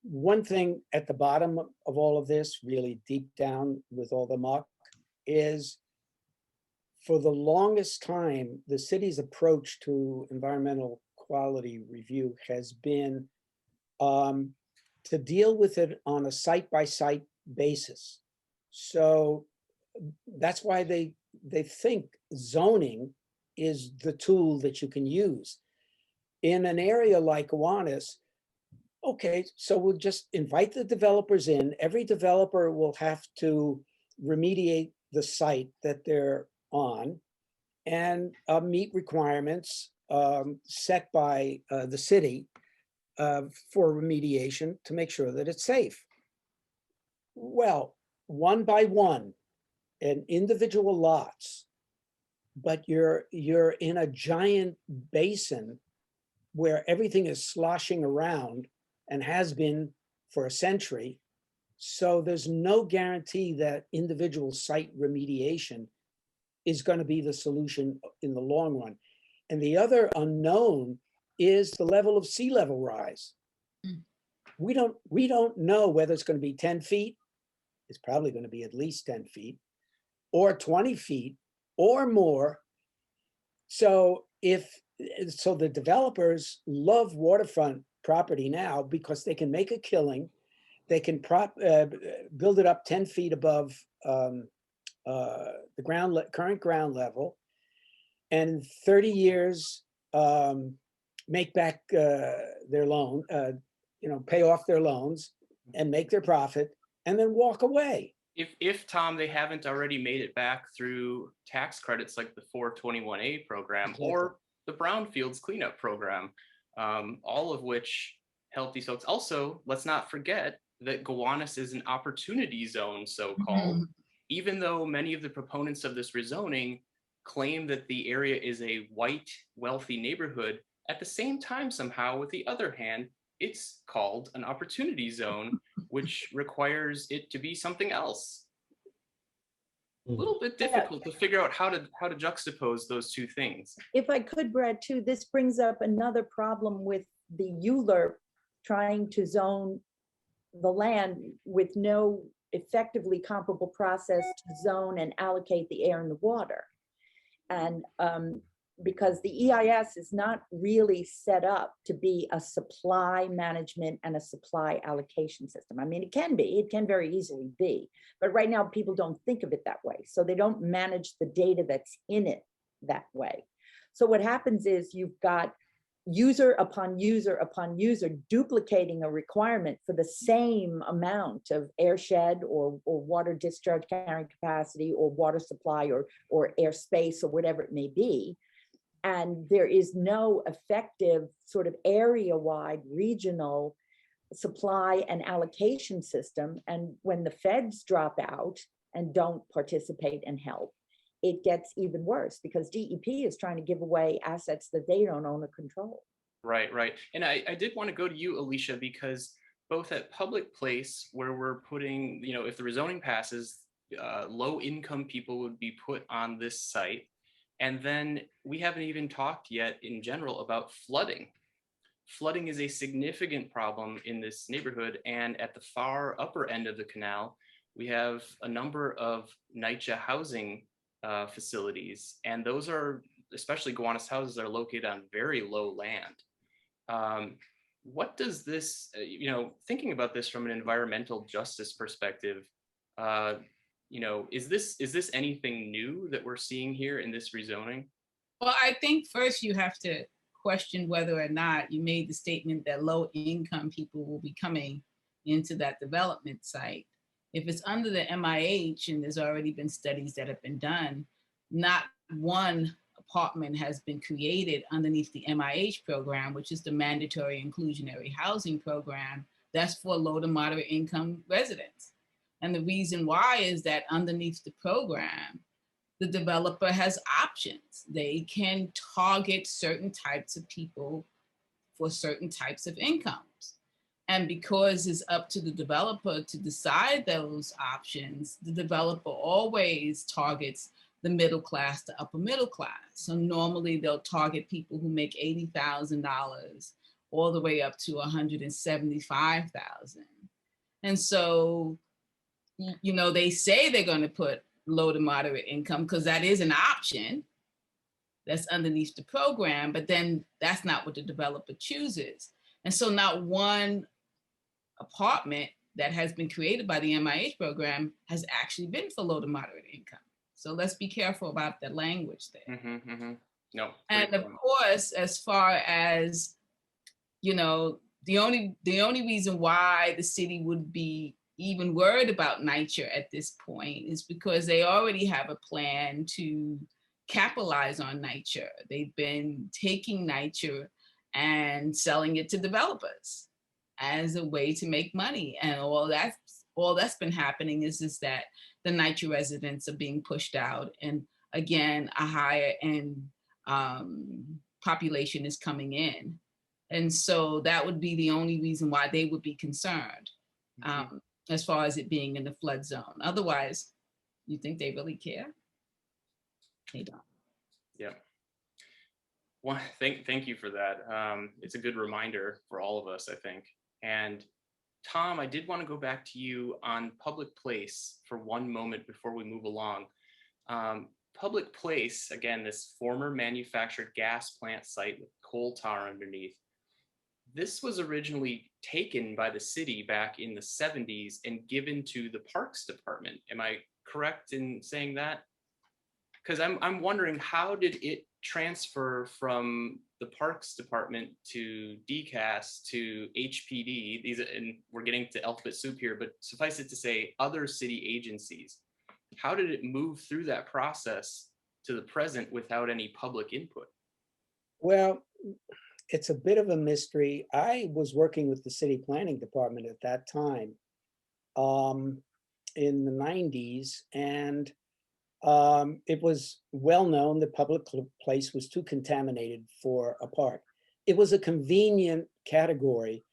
Speaker 5: one thing at the bottom of all of this, really deep down with all the muck, is for the longest time, the city's approach to environmental quality review has been to deal with it on a site-by-site basis. So that's why they think zoning is the tool that you can use. In an area like Gowanus, okay, so we'll just invite the developers in. Every developer will have to remediate the site that they're on and meet requirements set by the city for remediation to make sure that it's safe. Well, one by one, and individual lots, but you're in a giant basin where everything is sloshing around and has been for a century. So there's no guarantee that individual site remediation is going to be the solution in the long run. And the other unknown is the level of sea level rise. We don't know whether it's going to be 10 feet. It's probably going to be at least 10 feet or 20 feet or more. So the developers love waterfront property now because they can make a killing. They can build it up 10 feet above the current ground level, and in 30 years make back their loan, pay off their loans and make their profit, and then walk away.
Speaker 2: If Tom, they haven't already made it back through tax credits like the 421A program or the Brownfields cleanup program, all of which help these folks. Also, let's not forget that Gowanus is an opportunity zone, so-called, even though many of the proponents of this rezoning claim that the area is a white, wealthy neighborhood. At the same time, somehow, with the other hand, it's called an opportunity zone, which requires it to be something else. A little bit difficult to figure out how to juxtapose those two things.
Speaker 6: If I could, Brad, too, this brings up another problem with the ULURP trying to zone the land with no effectively comparable process to zone and allocate the air and the water. And because the EIS is not really set up to be a supply management and a supply allocation system. I mean, it can very easily be, but right now people don't think of it that way. So they don't manage the data that's in it that way. So what happens is you've got user upon user upon user duplicating a requirement for the same amount of airshed or water discharge carrying capacity or water supply or airspace or whatever it may be. And there is no effective sort of area-wide regional supply and allocation system. And when the feds drop out and don't participate and help, it gets even worse because DEP is trying to give away assets that they don't own or control.
Speaker 2: Right, right. And I did want to go to you, Alicia, because both at Public Place, where we're putting, if the rezoning passes, low income people would be put on this site. And then we haven't even talked yet in general about flooding. Flooding is a significant problem in this neighborhood. And at the far upper end of the canal, we have a number of NYCHA housing facilities. And those are, especially Gowanus houses, are located on very low land. What does this, thinking about this from an environmental justice perspective, is this anything new that we're seeing here in this rezoning?
Speaker 4: Well, I think first you have to question whether or not you made the statement that low income people will be coming into that development site. If it's under the MIH, and there's already been studies that have been done, not one apartment has been created underneath the MIH program, which is the mandatory inclusionary housing program that's for low to moderate income residents. And the reason why is that underneath the program, the developer has options. They can target certain types of people for certain types of incomes. And because it's up to the developer to decide those options, the developer always targets the middle class to upper middle class. So normally they'll target people who make $80,000 all the way up to $175,000. And so, they say they're going to put low to moderate income because that is an option that's underneath the program, but then that's not what the developer chooses. And so not one apartment that has been created by the MIH program has actually been for low to moderate income. So let's be careful about the language there.
Speaker 2: Mm-hmm, mm-hmm. No.
Speaker 4: And of course, as far as, the only reason why the city would be even worried about NYCHA at this point is because they already have a plan to capitalize on NYCHA. They've been taking NYCHA and selling it to developers as a way to make money. And all that's been happening is that the NYCHA residents are being pushed out. And again, a higher end population is coming in. And so that would be the only reason why they would be concerned. As far as it being in the flood zone. Otherwise, you think they really care? They don't.
Speaker 2: Yeah. Well, thank you for that. It's a good reminder for all of us, I think. And Tom, I did want to go back to you on Public Place for one moment before we move along. Public Place, again, this former manufactured gas plant site with coal tar underneath. This was originally taken by the city back in the 70s and given to the Parks Department. Am I correct in saying that? Because I'm wondering, how did it transfer from the Parks Department to DCAS to HPD? And we're getting to alphabet soup here, but suffice it to say, other city agencies. How did it move through that process to the present without any public input?
Speaker 5: Well, it's a bit of a mystery. I was working with the city planning department at that time in the 90s, and it was well known that Public Place was too contaminated for a park. It was a convenient category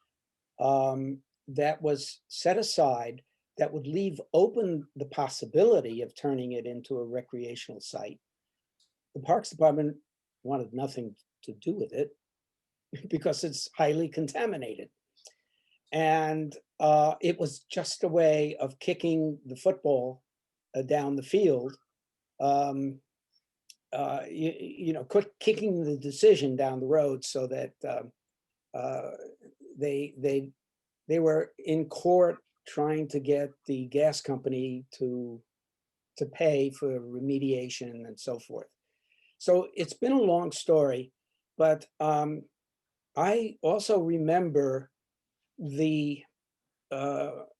Speaker 5: that was set aside that would leave open the possibility of turning it into a recreational site. The Parks Department wanted nothing to do with it because it's highly contaminated. And it was just a way of kicking the football down the field, kicking the decision down the road so that they were in court trying to get the gas company to pay for remediation and so forth. So it's been a long story, but I also remember the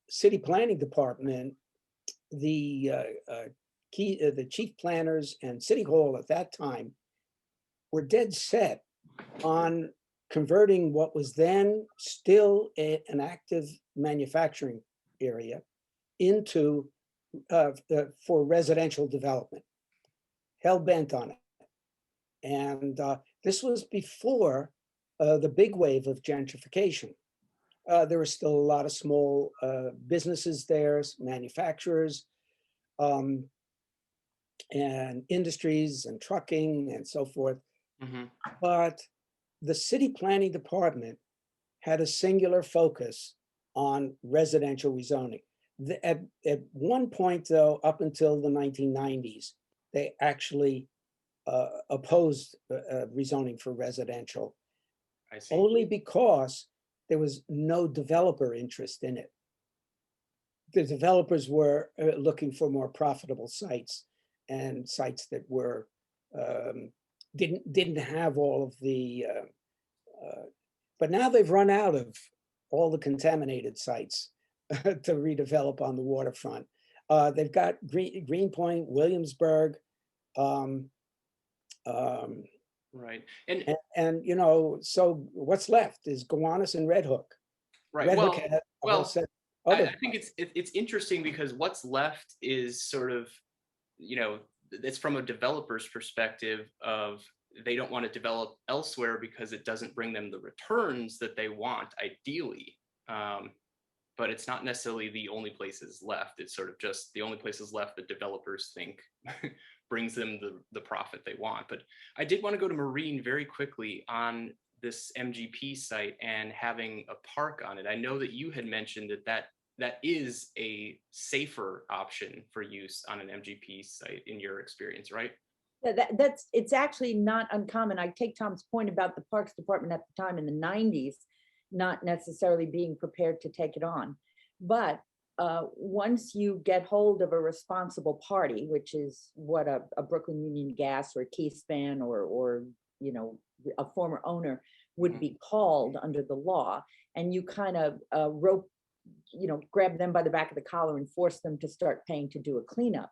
Speaker 5: city planning department, the chief planners and city hall at that time were dead set on converting what was then still an active manufacturing area into for residential development, hell bent on it. And this was before the big wave of gentrification. There were still a lot of small businesses there, manufacturers, and industries and trucking and so forth.
Speaker 2: Mhm.
Speaker 5: But the city planning department had a singular focus on residential rezoning. At one point, though, up until the 1990s, they actually opposed rezoning for residential,
Speaker 2: I see.
Speaker 5: only because there was no developer interest in it. The developers were looking for more profitable sites and sites that were didn't have all of the. But now they've run out of all the contaminated sites to redevelop on the waterfront. They've got Greenpoint, Williamsburg,
Speaker 2: Right.
Speaker 5: and you know, so what's left is Gowanus and Red Hook.
Speaker 2: Right.
Speaker 5: Red
Speaker 2: Well,
Speaker 5: Hook had a whole
Speaker 2: well,
Speaker 5: set of
Speaker 2: I
Speaker 5: other.
Speaker 2: think it's interesting because what's left is sort of, you know, it's from a developer's perspective of they don't want to develop elsewhere because it doesn't bring them the returns that they want ideally. But it's not necessarily the only places left. It's sort of just the only places left that developers think brings them the profit they want. But I did want to go to Maureen very quickly on this MGP site and having a park on it. I know that you had mentioned that is a safer option for use on an MGP site in your experience, right?
Speaker 6: Yeah, it's actually not uncommon. I take Tom's point about the Parks Department at the time in the 90s, not necessarily being prepared to take it on. But once you get hold of a responsible party, which is what a Brooklyn Union Gas or Keyspan or you know, a former owner would be called under the law, and you kind of rope, you know, grab them by the back of the collar and force them to start paying to do a cleanup,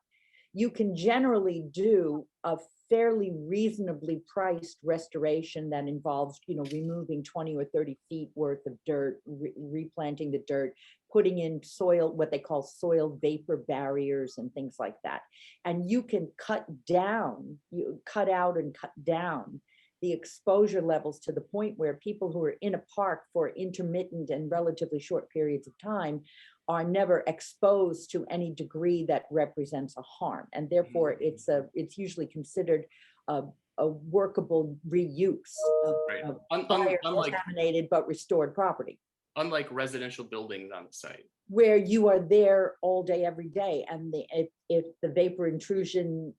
Speaker 6: you can generally do a fairly reasonably priced restoration that involves, you know, removing 20 or 30 feet worth of dirt, replanting the dirt, putting in soil, what they call soil vapor barriers and things like that. And you can cut out and cut down the exposure levels to the point where people who are in a park for intermittent and relatively short periods of time are never exposed to any degree that represents a harm. And therefore it's usually considered a workable reuse of contaminated but restored property.
Speaker 2: Unlike residential buildings on the site,
Speaker 6: where you are there all day, every day, and if the vapor intrusion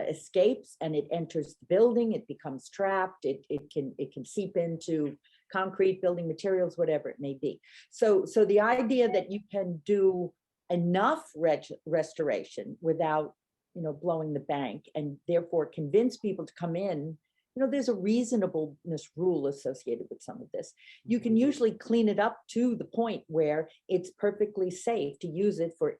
Speaker 6: escapes and it enters the building, it becomes trapped. It can seep into concrete, building materials, whatever it may be. So the idea that you can do enough restoration without, you know, blowing the bank, and therefore convince people to come in. You know, there's a reasonableness rule associated with some of this. You can usually clean it up to the point where it's perfectly safe to use it for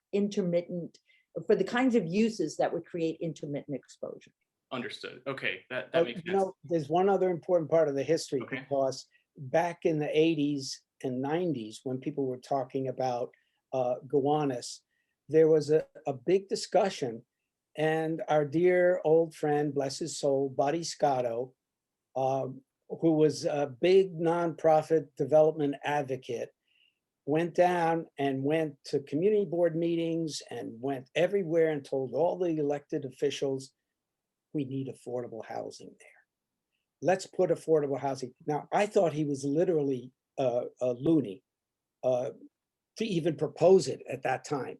Speaker 6: for the kinds of uses that would create intermittent exposure.
Speaker 2: Understood. Okay, that makes sense.
Speaker 5: You know, there's one other important part of the history,
Speaker 2: Okay.
Speaker 5: because back in the 80s and 90s, when people were talking about Gowanus, there was a big discussion. And our dear old friend, bless his soul, Buddy Scotto, who was a big nonprofit development advocate, went down and went to community board meetings and went everywhere and told all the elected officials, we need affordable housing there. Let's put affordable housing. Now, I thought he was literally a loony to even propose it at that time.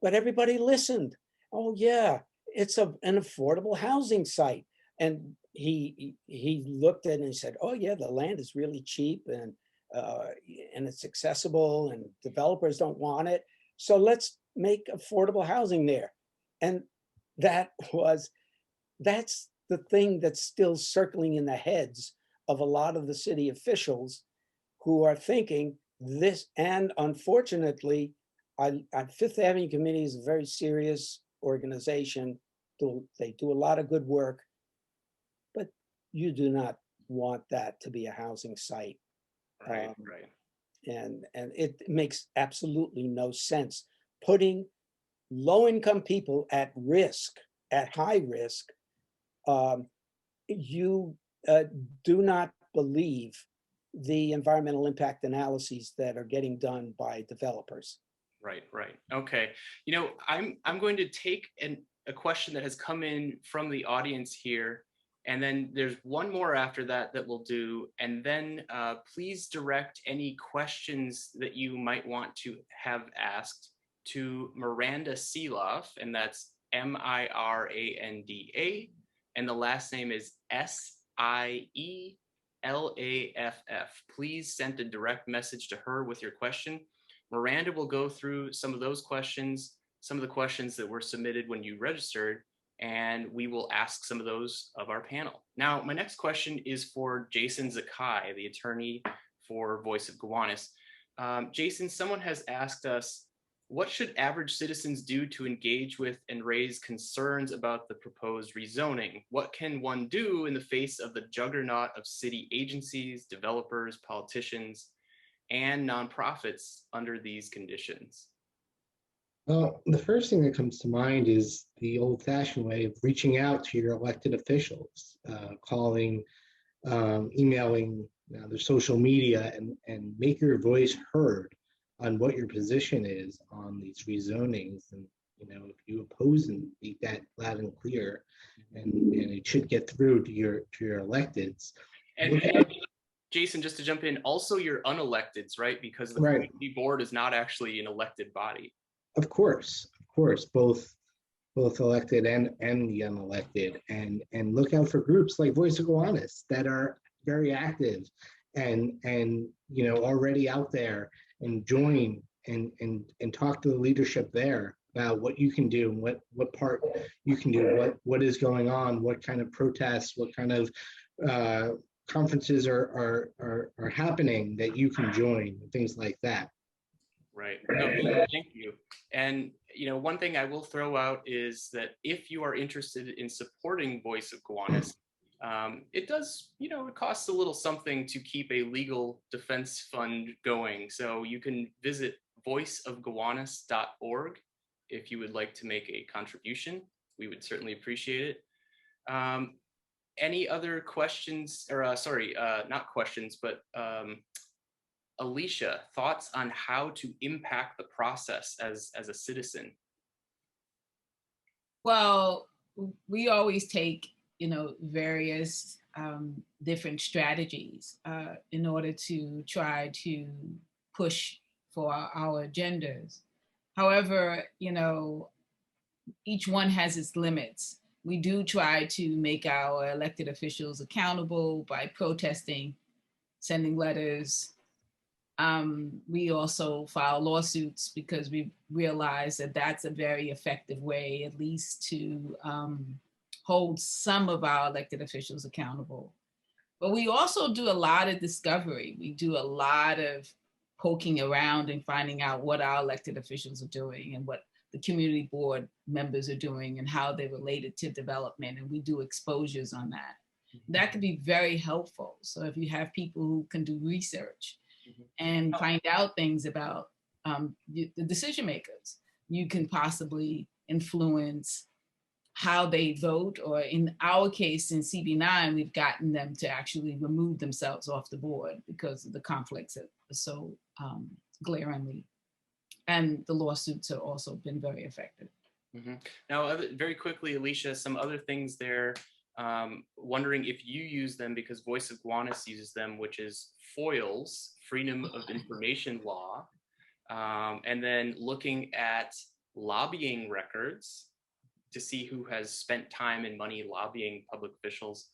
Speaker 5: But everybody listened. Oh yeah, it's an affordable housing site. And he looked at it and he said, oh yeah, the land is really cheap and it's accessible and developers don't want it. So let's make affordable housing there. And that's the thing that's still circling in the heads of a lot of the city officials who are thinking this. And unfortunately, Fifth Avenue Committee is a very serious organization. They do a lot of good work, but you do not want that to be a housing site.
Speaker 2: Right,
Speaker 5: Um,
Speaker 2: right.
Speaker 5: And it makes absolutely no sense. Putting low-income people at risk, at high risk, you do not believe the environmental impact analyses that are getting done by developers.
Speaker 2: Right, right. Okay. You know, I'm going to take a question that has come in from the audience here, and then there's one more after that that we'll do, and then please direct any questions that you might want to have asked to Miranda Seeloff, and that's Miranda, and the last name is Siellaff. Please send a direct message to her with your question. Miranda will go through some of those questions, some of the questions that were submitted when you registered, and we will ask some of those of our panel. Now, my next question is for Jason Zakai, the attorney for Voice of Gowanus. Jason, someone has asked us, what should average citizens do to engage with and raise concerns about the proposed rezoning? What can one do in the face of the juggernaut of city agencies, developers, politicians, and nonprofits under these conditions?
Speaker 3: Well, the first thing that comes to mind is the old-fashioned way of reaching out to your elected officials, calling, emailing, their social media, and make your voice heard on what your position is on these rezonings. And if you oppose and make that loud and clear, and it should get through to your electeds.
Speaker 2: And Jason, just to jump in, also your unelecteds, right? Because the
Speaker 3: Right.
Speaker 2: community board is not actually an elected body.
Speaker 3: Of course, both elected and the unelected, and look out for groups like Voice of Gowanus that are very active and already out there, and join and talk to the leadership there about what you can do and what part you can do, what is going on, what kind of protests, what kind of conferences are happening that you can join, things like that.
Speaker 2: Right. No, thank you. And one thing I will throw out is that if you are interested in supporting Voice of Gowanus, it does, it costs a little something to keep a legal defense fund going. So you can visit voiceofgowanus.org if you would like to make a contribution. We would certainly appreciate it. Any other questions, or not questions, but Alicia, thoughts on how to impact the process as a citizen?
Speaker 4: Well, we always take, various different strategies in order to try to push for our agendas. However, each one has its limits. We do try to make our elected officials accountable by protesting, sending letters. We also file lawsuits because we realize that that's a very effective way, at least to hold some of our elected officials accountable. But we also do a lot of discovery. We do a lot of poking around and finding out what our elected officials are doing and what the community board members are doing and how they're related to development. And we do exposures on that. That could be very helpful. So if you have people who can do research and find out things about the decision makers, you can possibly influence how they vote, or in our case, in CB9, we've gotten them to actually remove themselves off the board because of the conflicts that are so glaringly. And the lawsuits have also been very effective.
Speaker 2: Mm-hmm. Now, very quickly, Alicia, some other things there. Wondering if you use them, because Voice of Gowanus uses them, which is FOIL's Freedom of Information Law, and then looking at lobbying records to see who has spent time and money lobbying public officials,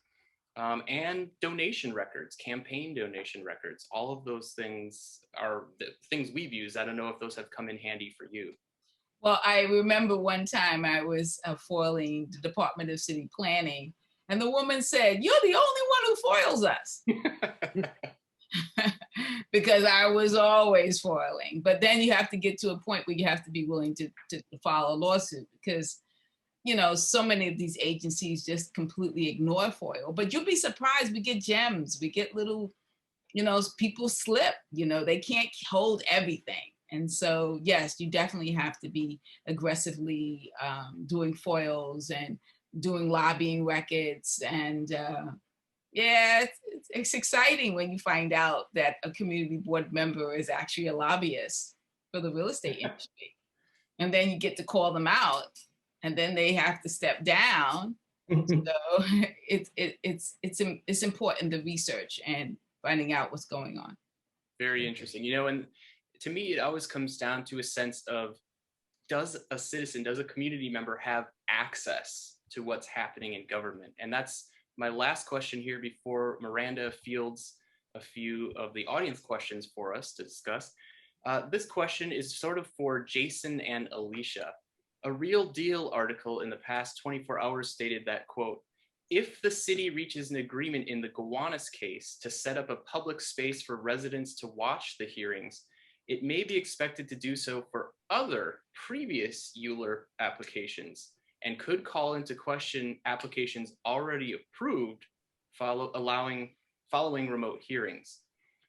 Speaker 2: and donation records, campaign donation records. All of those things are the things we've used. I don't know if those have come in handy for you.
Speaker 4: Well, I remember one time I was foiling the Department of City Planning, and the woman said, "You're the only one who foils us." Because I was always foiling. But then you have to get to a point where you have to be willing to file a lawsuit, because so many of these agencies just completely ignore FOIL, but you'll be surprised. We get gems, we get little, people slip, they can't hold everything. And so, yes, you definitely have to be aggressively doing FOILs and doing lobbying records. And yeah, it's exciting when you find out that a community board member is actually a lobbyist for the real estate industry. And then you get to call them out, and then they have to step down. So it's important, the research and finding out what's going on.
Speaker 2: Very interesting. And to me, it always comes down to a sense of, does a citizen, does a community member have access to what's happening in government? And that's my last question here before Miranda fields a few of the audience questions for us to discuss. This question is sort of for Jason and Alicia. A Real Deal article in the past 24 hours stated that, quote, if the city reaches an agreement in the Gowanus case to set up a public space for residents to watch the hearings, it may be expected to do so for other previous EULR applications and could call into question applications already approved following remote hearings.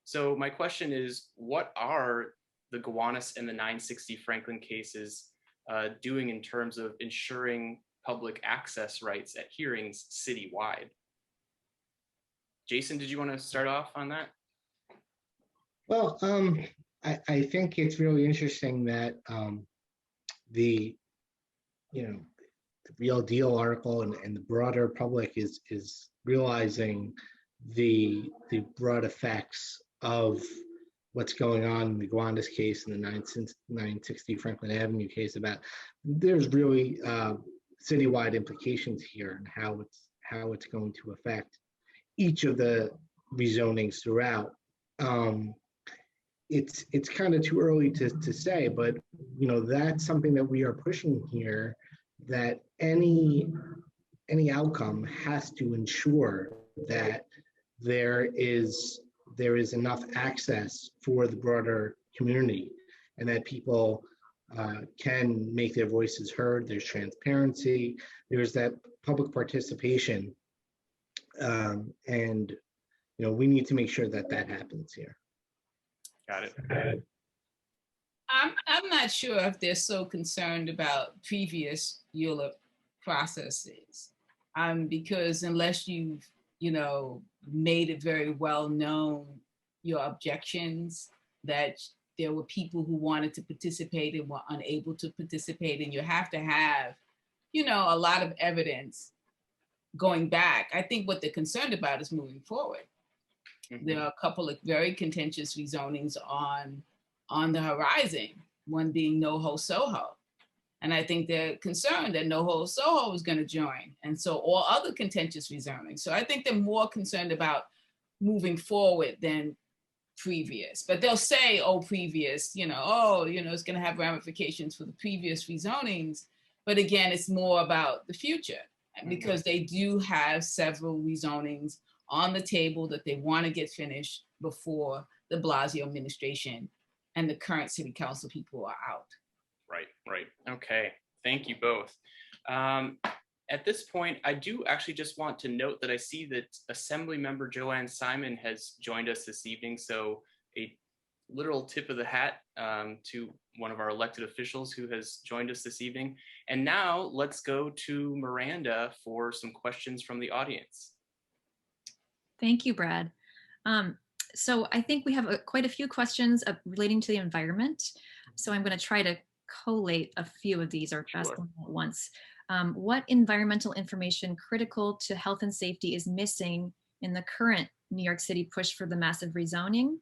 Speaker 2: So my question is, what are the Gowanus and the 960 Franklin cases doing in terms of ensuring public access rights at hearings citywide? Jason, did you want to start off on that?
Speaker 3: Well, I think it's really interesting that the Real Deal article and the broader public is realizing the broad effects of what's going on in the Gowanus case and the 960 Franklin Avenue case. About there's really citywide implications here and how it's going to affect each of the rezonings throughout. It's kind of too early to say, but that's something that we are pushing here, that any outcome has to ensure that there is enough access for the broader community and that people can make their voices heard. There's transparency, there's that public participation, and we need to make sure that happens here.
Speaker 2: Got it.
Speaker 4: I'm not sure if they're so concerned about previous EULR processes, because unless you've made it very well known your objections, that there were people who wanted to participate and were unable to participate, and you have to have a lot of evidence going back. I think what they're concerned about is moving forward. Mm-hmm. There are a couple of very contentious rezonings on the horizon, one being NoHo Soho. And I think they're concerned that NoHo Soho is going to join. And so all other contentious rezonings. So I think they're more concerned about moving forward than previous. But they'll say, previous, it's going to have ramifications for the previous rezonings. But again, it's more about the future, because they do have several rezonings on the table that they want to get finished before the Blasio administration and the current city council people are out.
Speaker 2: Right. Okay. Thank you both. At this point, I do actually just want to note that I see that Assembly Member Joanne Simon has joined us this evening. So a literal tip of the hat to one of our elected officials who has joined us this evening. And now let's go to Miranda for some questions from the audience.
Speaker 1: Thank you, Brad. So I think we have quite a few questions relating to the environment. So I'm going to try to collate a few of these or ask them at once. What environmental information critical to health and safety is missing in the current New York City push for the massive rezoning?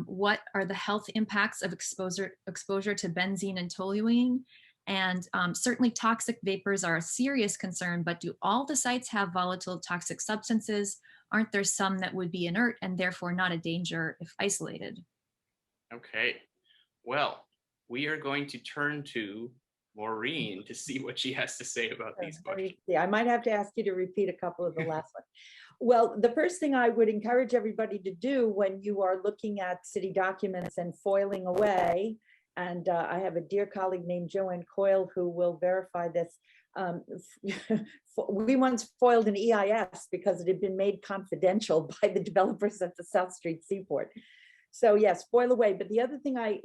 Speaker 1: What are the health impacts of exposure to benzene and toluene? And certainly toxic vapors are a serious concern, but do all the sites have volatile toxic substances? Aren't there some that would be inert and therefore not a danger if isolated?
Speaker 2: Okay, well, we are going to turn to Maureen to see what she has to say about these questions.
Speaker 6: I might have to ask you to repeat a couple of the last ones. Well, the first thing I would encourage everybody to do when you are looking at city documents and foiling away, and I have a dear colleague named Joanne Coyle who will verify this, We once foiled an EIS because it had been made confidential by the developers at the South Street Seaport. So yes, foil away. But the other thing I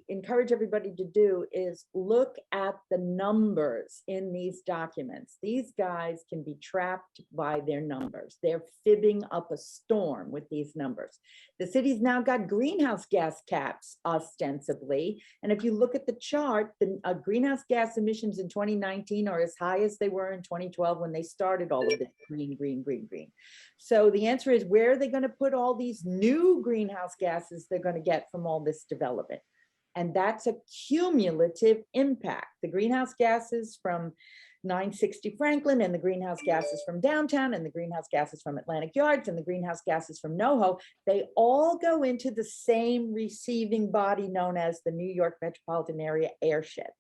Speaker 6: encourage everybody to do is look at the numbers in these documents. These guys can be trapped by their numbers. They're fibbing up a storm with these numbers. The city's now got greenhouse gas caps ostensibly. And if you look at the chart, the greenhouse gas emissions in 2019 are as high as they were in 2012 when they started all of this green, green, green, green. So the answer is, where are they going to put all these new greenhouse gases they're going to get from all this development? And that's a cumulative impact. The greenhouse gases from 960 Franklin, and the greenhouse gases from downtown, and the greenhouse gases from Atlantic Yards, and the greenhouse gases from NoHo, they all go into the same receiving body known as the New York Metropolitan Area Airshed.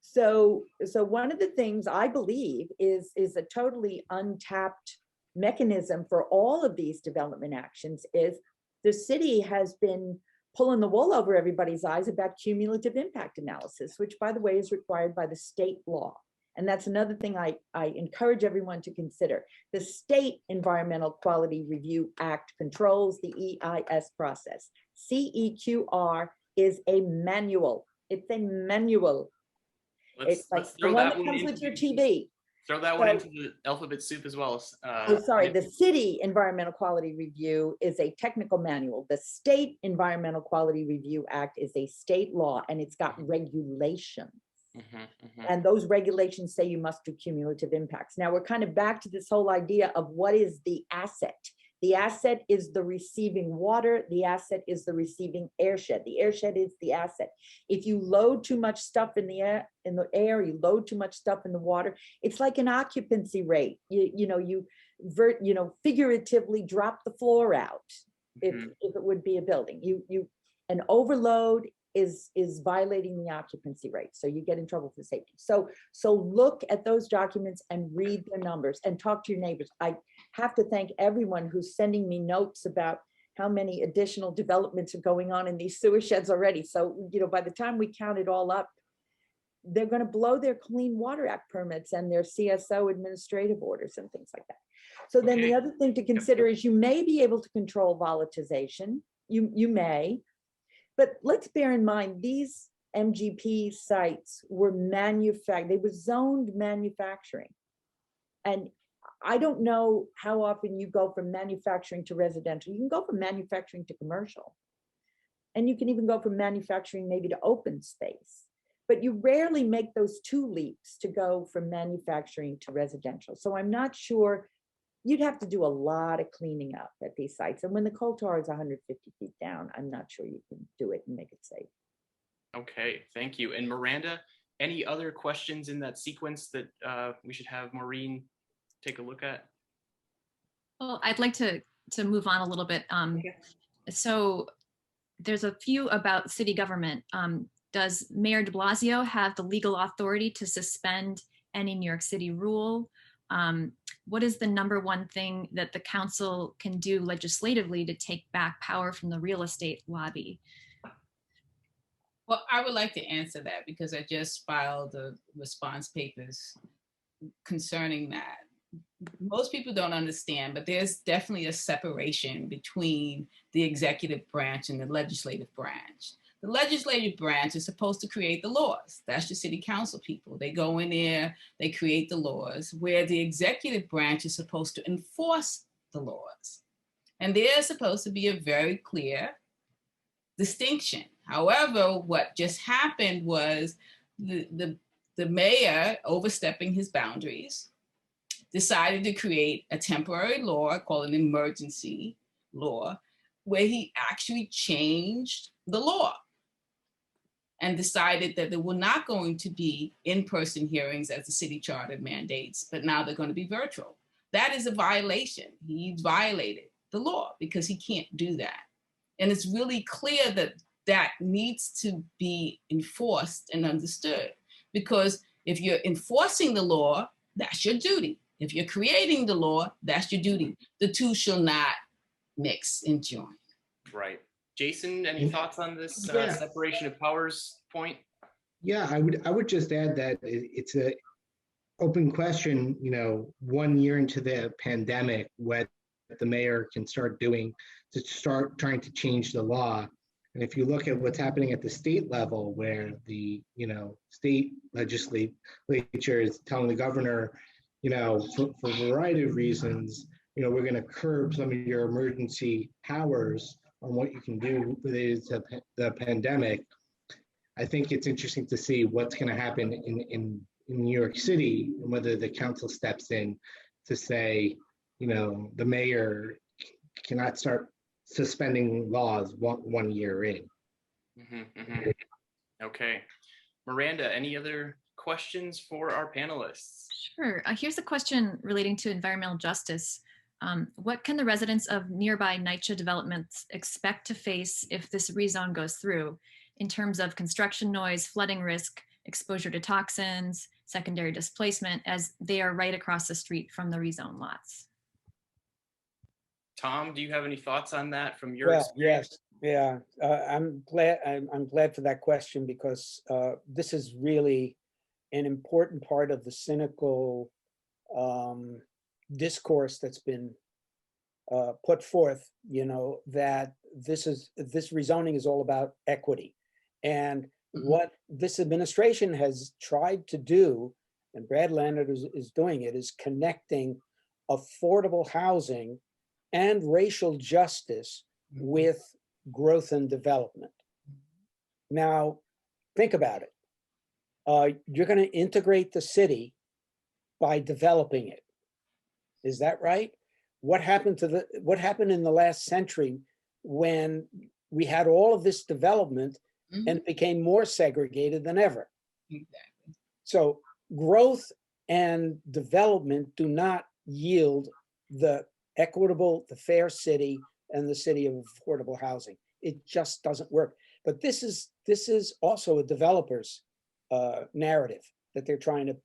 Speaker 6: So one of the things I believe is a totally untapped mechanism for all of these development actions is the city has been pulling the wool over everybody's eyes about cumulative impact analysis, which by the way is required by the state law. And that's another thing I encourage everyone to consider. The State Environmental Quality Review Act controls the EIS process. CEQR is a manual. It's a manual. It's like the one that comes with your TV.
Speaker 2: Throw that one into the alphabet soup as well.
Speaker 6: The City Environmental Quality Review is a technical manual. The State Environmental Quality Review Act is a state law, and it's got regulations. And those regulations say you must do cumulative impacts. Now we're kind of back to this whole idea of what is the asset. The asset is the receiving water. The asset is the receiving airshed. The airshed is the asset. If you load too much stuff in the air, you load too much stuff in the water, it's like an occupancy rate. You figuratively drop the floor out if it would be a building. An overload is violating the occupancy rate. So you get in trouble for safety. So look at those documents and read their numbers and talk to your neighbors. I have to thank everyone who's sending me notes about how many additional developments are going on in these sewer sheds already. So, by the time we count it all up, they're going to blow their Clean Water Act permits and their CSO administrative orders and things like that. So then the other thing to consider is you may be able to control volatilization. You may. But let's bear in mind, these MGP sites were manufactured, they were zoned manufacturing. And I don't know how often you go from manufacturing to residential. You can go from manufacturing to commercial. And you can even go from manufacturing maybe to open space. But you rarely make those two leaps to go from manufacturing to residential. So I'm not sure. You'd have to do a lot of cleaning up at these sites. And when the coal tar is 150 feet down, I'm not sure you can do it and make it safe.
Speaker 2: Okay, thank you. And Miranda, any other questions in that sequence that we should have Maureen take a look at?
Speaker 1: Well, I'd like to move on a little bit. So there's a few about city government. Does Mayor de Blasio have the legal authority to suspend any New York City rule? What is the number one thing that the council can do legislatively to take back power from the real estate lobby?
Speaker 4: Well, I would like to answer that because I just filed the response papers concerning that. Most people don't understand, but there's definitely a separation between the executive branch and the legislative branch. The legislative branch is supposed to create the laws. That's your city council people. They go in there, they create the laws, where the executive branch is supposed to enforce the laws. And there's supposed to be a very clear distinction. However, what just happened was the mayor, overstepping his boundaries, decided to create a temporary law called an emergency law, where he actually changed the law and decided that there were not going to be in-person hearings as the city charter mandates, but now they're going to be virtual. That is a violation. He violated the law because he can't do that. And it's really clear that that needs to be enforced and understood, because if you're enforcing the law, that's your duty. If you're creating the law, that's your duty. The two shall not mix and join.
Speaker 2: Right. Jason, any thoughts on this separation of powers point?
Speaker 3: Yeah, I would just add that it's open question, 1 year into the pandemic, what the mayor can start doing to start trying to change the law. And if you look at what's happening at the state level, where the, state legislature is telling the governor, for a variety of reasons, we're going to curb some of your emergency powers on what you can do related to the pandemic. I think it's interesting to see what's going to happen in New York City and whether the council steps in to say, the mayor cannot start suspending laws one year in.
Speaker 2: Okay. Miranda, any other questions for our panelists?
Speaker 1: Sure. Here's a question relating to environmental justice. What can the residents of nearby NYCHA developments expect to face if this rezone goes through in terms of construction noise, flooding risk, exposure to toxins, secondary displacement, as they are right across the street from the rezone lots?
Speaker 2: Tom, do you have any thoughts on that from your experience?
Speaker 5: Yes, yeah. I'm glad for that question, because this is really an important part of the cynical discourse that's been put forth. That this rezoning is all about equity, and what this administration has tried to do, and Brad Leonard is doing it, is connecting affordable housing and racial justice with growth and development. Now, think about it. You're going to integrate the city by developing it. Is that right? What happened in the last century when we had all of this development and it became more segregated than ever?
Speaker 4: Exactly.
Speaker 5: So growth and development do not yield the equitable, the fair city, and the city of affordable housing. It just doesn't work. But this is also a developer's narrative that they're trying to.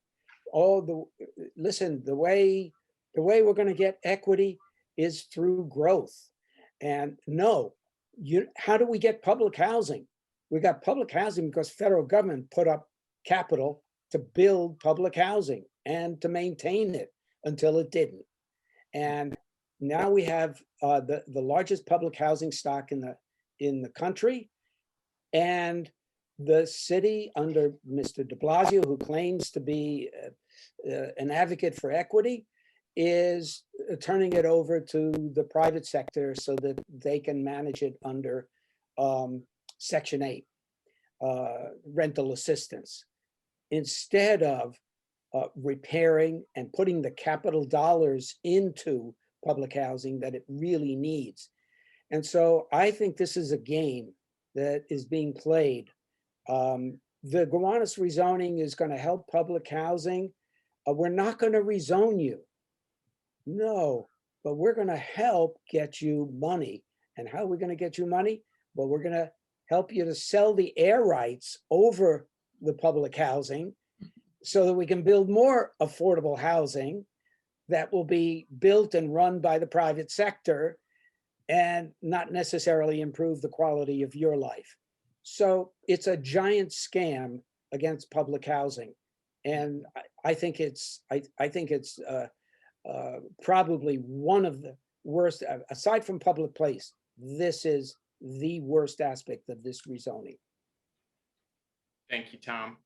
Speaker 5: Listen, the way we're going to get equity is through growth. And no, how do we get public housing? We got public housing because federal government put up capital to build public housing and to maintain it until it didn't. And now we have the largest public housing stock in the country, and the city under Mr. de Blasio, who claims to be an advocate for equity, is turning it over to the private sector so that they can manage it under Section 8 rental assistance, instead of repairing and putting the capital dollars into public housing that it really needs. And so I think this is a game that is being played. The Gowanus rezoning is going to help public housing. We're not going to rezone you. No, but we're going to help get you money. And how are we going to get you money? Well, we're going to help you to sell the air rights over the public housing so that we can build more affordable housing that will be built and run by the private sector and not necessarily improve the quality of your life. So it's a giant scam against public housing. And I think it's probably one of the worst, aside from public place, this is the worst aspect of this rezoning.
Speaker 2: Thank you, Tom.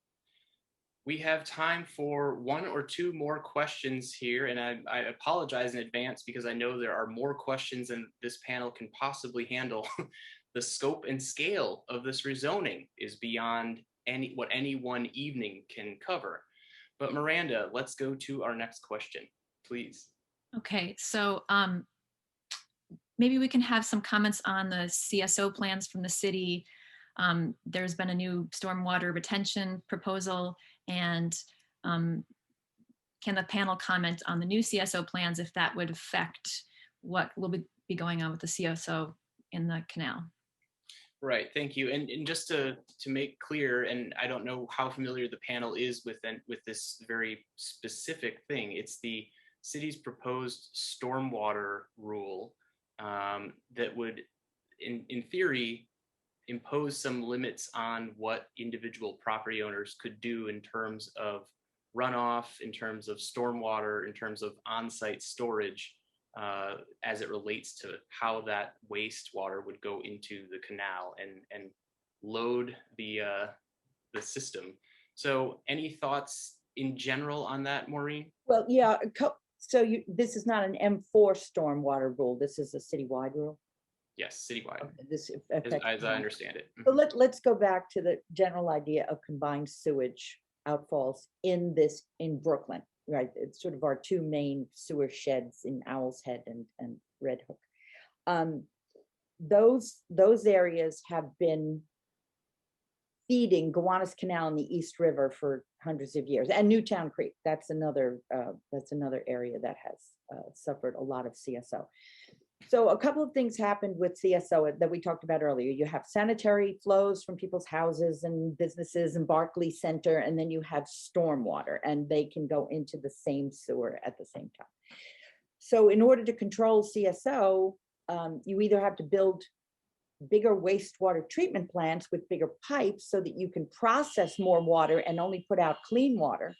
Speaker 2: We have time for one or two more questions here, and I apologize in advance because I know there are more questions than this panel can possibly handle. The scope and scale of this rezoning is beyond what any one evening can cover. But Miranda, let's go to our next question, please.
Speaker 1: Okay, so maybe we can have some comments on the CSO plans from the city. There's been a new stormwater retention proposal, and can the panel comment on the new CSO plans if that would affect what will be going on with the CSO in the canal?
Speaker 2: Right, thank you. And just to make clear, and I don't know how familiar the panel is with this very specific thing, it's the city's proposed stormwater rule that would, in theory, impose some limits on what individual property owners could do in terms of runoff, in terms of stormwater, in terms of on-site storage, as it relates to how that wastewater would go into the canal and load the system. So any thoughts in general on that, Maureen?
Speaker 6: Well, yeah, so this is not an M4 stormwater rule. This is a citywide rule.
Speaker 2: Yes, citywide,
Speaker 6: Okay, this
Speaker 2: as I understand it.
Speaker 6: So let's go back to the general idea of combined sewage outfalls in Brooklyn, right? It's sort of our two main sewer sheds in Owl's Head and Red Hook. Those areas have been feeding Gowanus Canal and the East River for hundreds of years, and Newtown Creek. That's another area that has suffered a lot of CSO. So a couple of things happened with CSO that we talked about earlier. You have sanitary flows from people's houses and businesses and Barclay Center, and then you have stormwater, and they can go into the same sewer at the same time. So in order to control CSO, you either have to build bigger wastewater treatment plants with bigger pipes so that you can process more water and only put out clean water.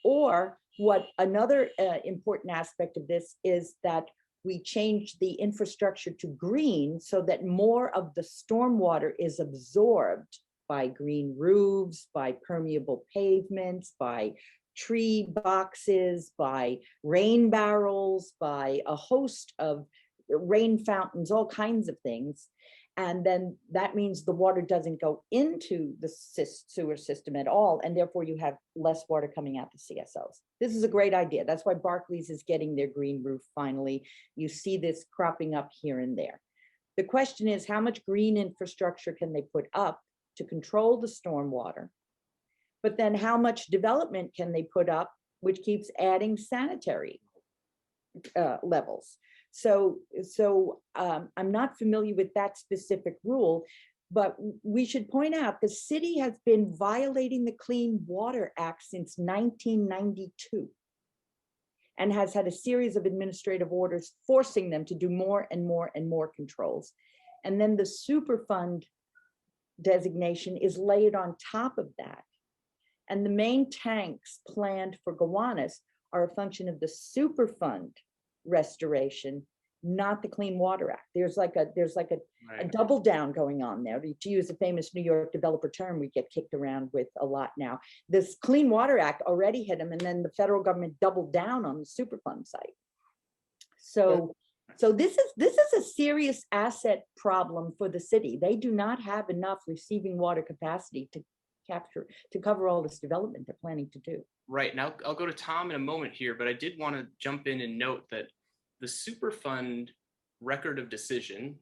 Speaker 6: Or what another important aspect of this is that we change the infrastructure to green so that more of the stormwater is absorbed by green roofs, by permeable pavements, by tree boxes, by rain barrels, by a host of rain fountains, all kinds of things. And then that means the water doesn't go into the sewer system at all, and therefore you have less water coming out to CSOs. This is a great idea. That's why Barclays is getting their green roof finally. You see this cropping up here and there. The question is, how much green infrastructure can they put up to control the stormwater? But then how much development can they put up, which keeps adding sanitary levels? So I'm not familiar with that specific rule, but we should point out the city has been violating the Clean Water Act since 1992 and has had a series of administrative orders forcing them to do more and more and more controls. And then the Superfund designation is laid on top of that. And the main tanks planned for Gowanus are a function of the Superfund restoration, not the Clean Water Act. There's like a double down going on there. To use a famous New York developer term we get kicked around with a lot now. This Clean Water Act already hit them, and then the federal government doubled down on the Superfund site. So this is a serious asset problem for the city. They do not have enough receiving water capacity to cover all this development they're planning to do.
Speaker 2: Right, now I'll go to Tom in a moment here, but I did want to jump in and note that the Superfund record of decision,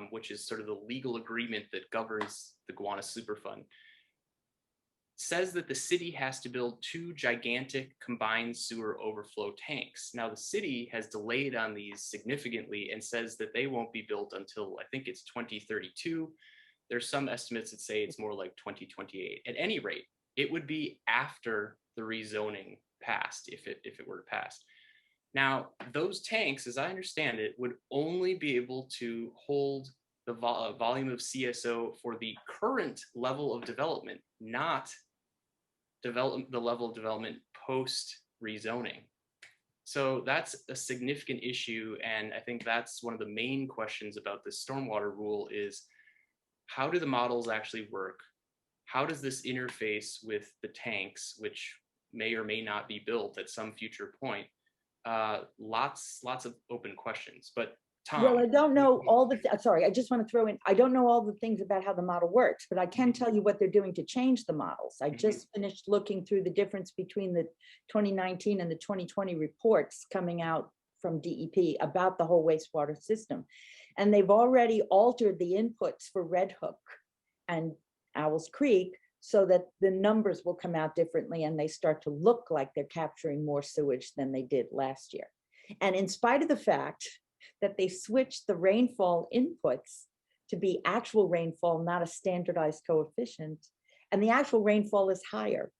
Speaker 2: which is sort of the legal agreement that governs the Gowanus Superfund, says that the city has to build 2 gigantic combined sewer overflow tanks. Now the city has delayed on these significantly and says that they won't be built until, I think it's 2032. There's some estimates that say it's more like 2028. At any rate, it would be after the rezoning passed, if it were to pass. Now, those tanks, as I understand it, would only be able to hold the volume of CSO for the current level of development, not the level of development post rezoning. So that's a significant issue, and I think that's one of the main questions about this stormwater rule is, how do the models actually work? How does this interface with the tanks, which may or may not be built at some future point? Lots of open questions. But Tom.
Speaker 6: Well, I don't know all the, sorry, I just want to throw in, I don't know all the things about how the model works, but I can tell you what they're doing to change the models. I just finished looking through the difference between the 2019 and the 2020 reports coming out from DEP about the whole wastewater system. And they've already altered the inputs for Red Hook and Owls Creek so that the numbers will come out differently and they start to look like they're capturing more sewage than they did last year. And in spite of the fact that they switched the rainfall inputs to be actual rainfall, not a standardized coefficient, and the actual rainfall is higher.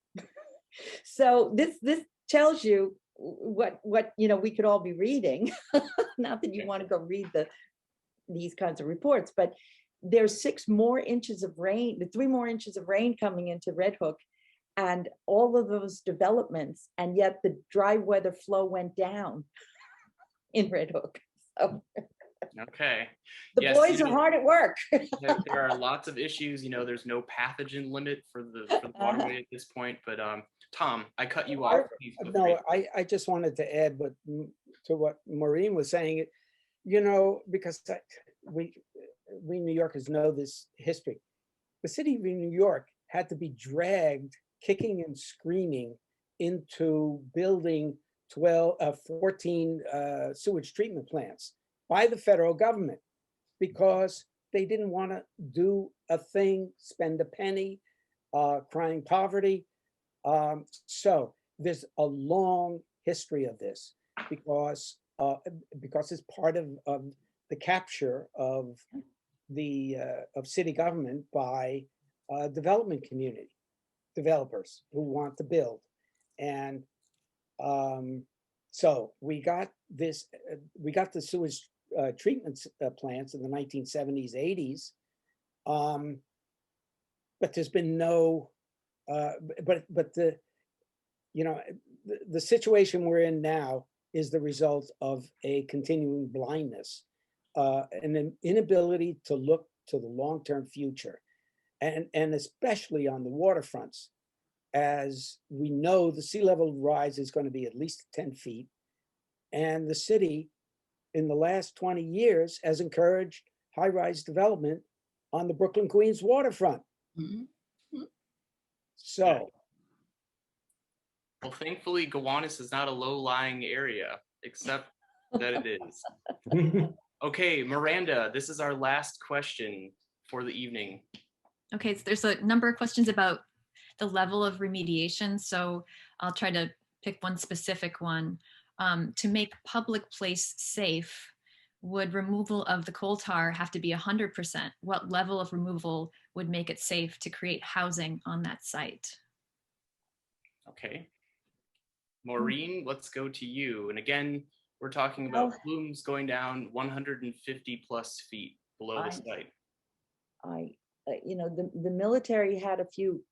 Speaker 6: So this tells you what we could all be reading. Not that you want to go read these kinds of reports, but there's 6 more inches of rain, 3 more inches of rain coming into Red Hook, and all of those developments, and yet the dry weather flow went down in Red Hook. So
Speaker 2: Okay.
Speaker 6: the
Speaker 2: Yes,
Speaker 6: boys are hard at work.
Speaker 2: there are lots of issues. There's no pathogen limit for the waterway at this point. But Tom, I cut you off. Please feel free.
Speaker 5: No, I just wanted to add to what Maureen was saying, because we New Yorkers know this history. The city of New York had to be dragged kicking and screaming into building 14 sewage treatment plants by the federal government because they didn't want to do a thing, spend a penny, crying poverty. So there's a long history of this because it's part of the capture of city government by development community developers who want to build. And so we got the sewage treatment plants in the 1970s, 80s, but there's been no, but the situation we're in now is the result of a continuing blindness, and an inability to look to the long-term future, and especially on the waterfronts. As we know, the sea level rise is going to be at least 10 feet. And the city in the last 20 years has encouraged high-rise development on the Brooklyn Queens waterfront.
Speaker 4: Mm-hmm.
Speaker 5: So.
Speaker 2: Yeah. Well, thankfully, Gowanus is not a low-lying area, except that it is. Okay, Miranda, this is our last question for the evening.
Speaker 1: Okay, so there's a number of questions about the level of remediation. So I'll try to pick one specific one. To make public place safe, would removal of the coal tar have to be 100%? What level of removal would make it safe to create housing on that site?
Speaker 2: Okay. Maureen, let's go to you. And again, we're talking about plumes going down 150 plus feet below the site.
Speaker 6: The military had a few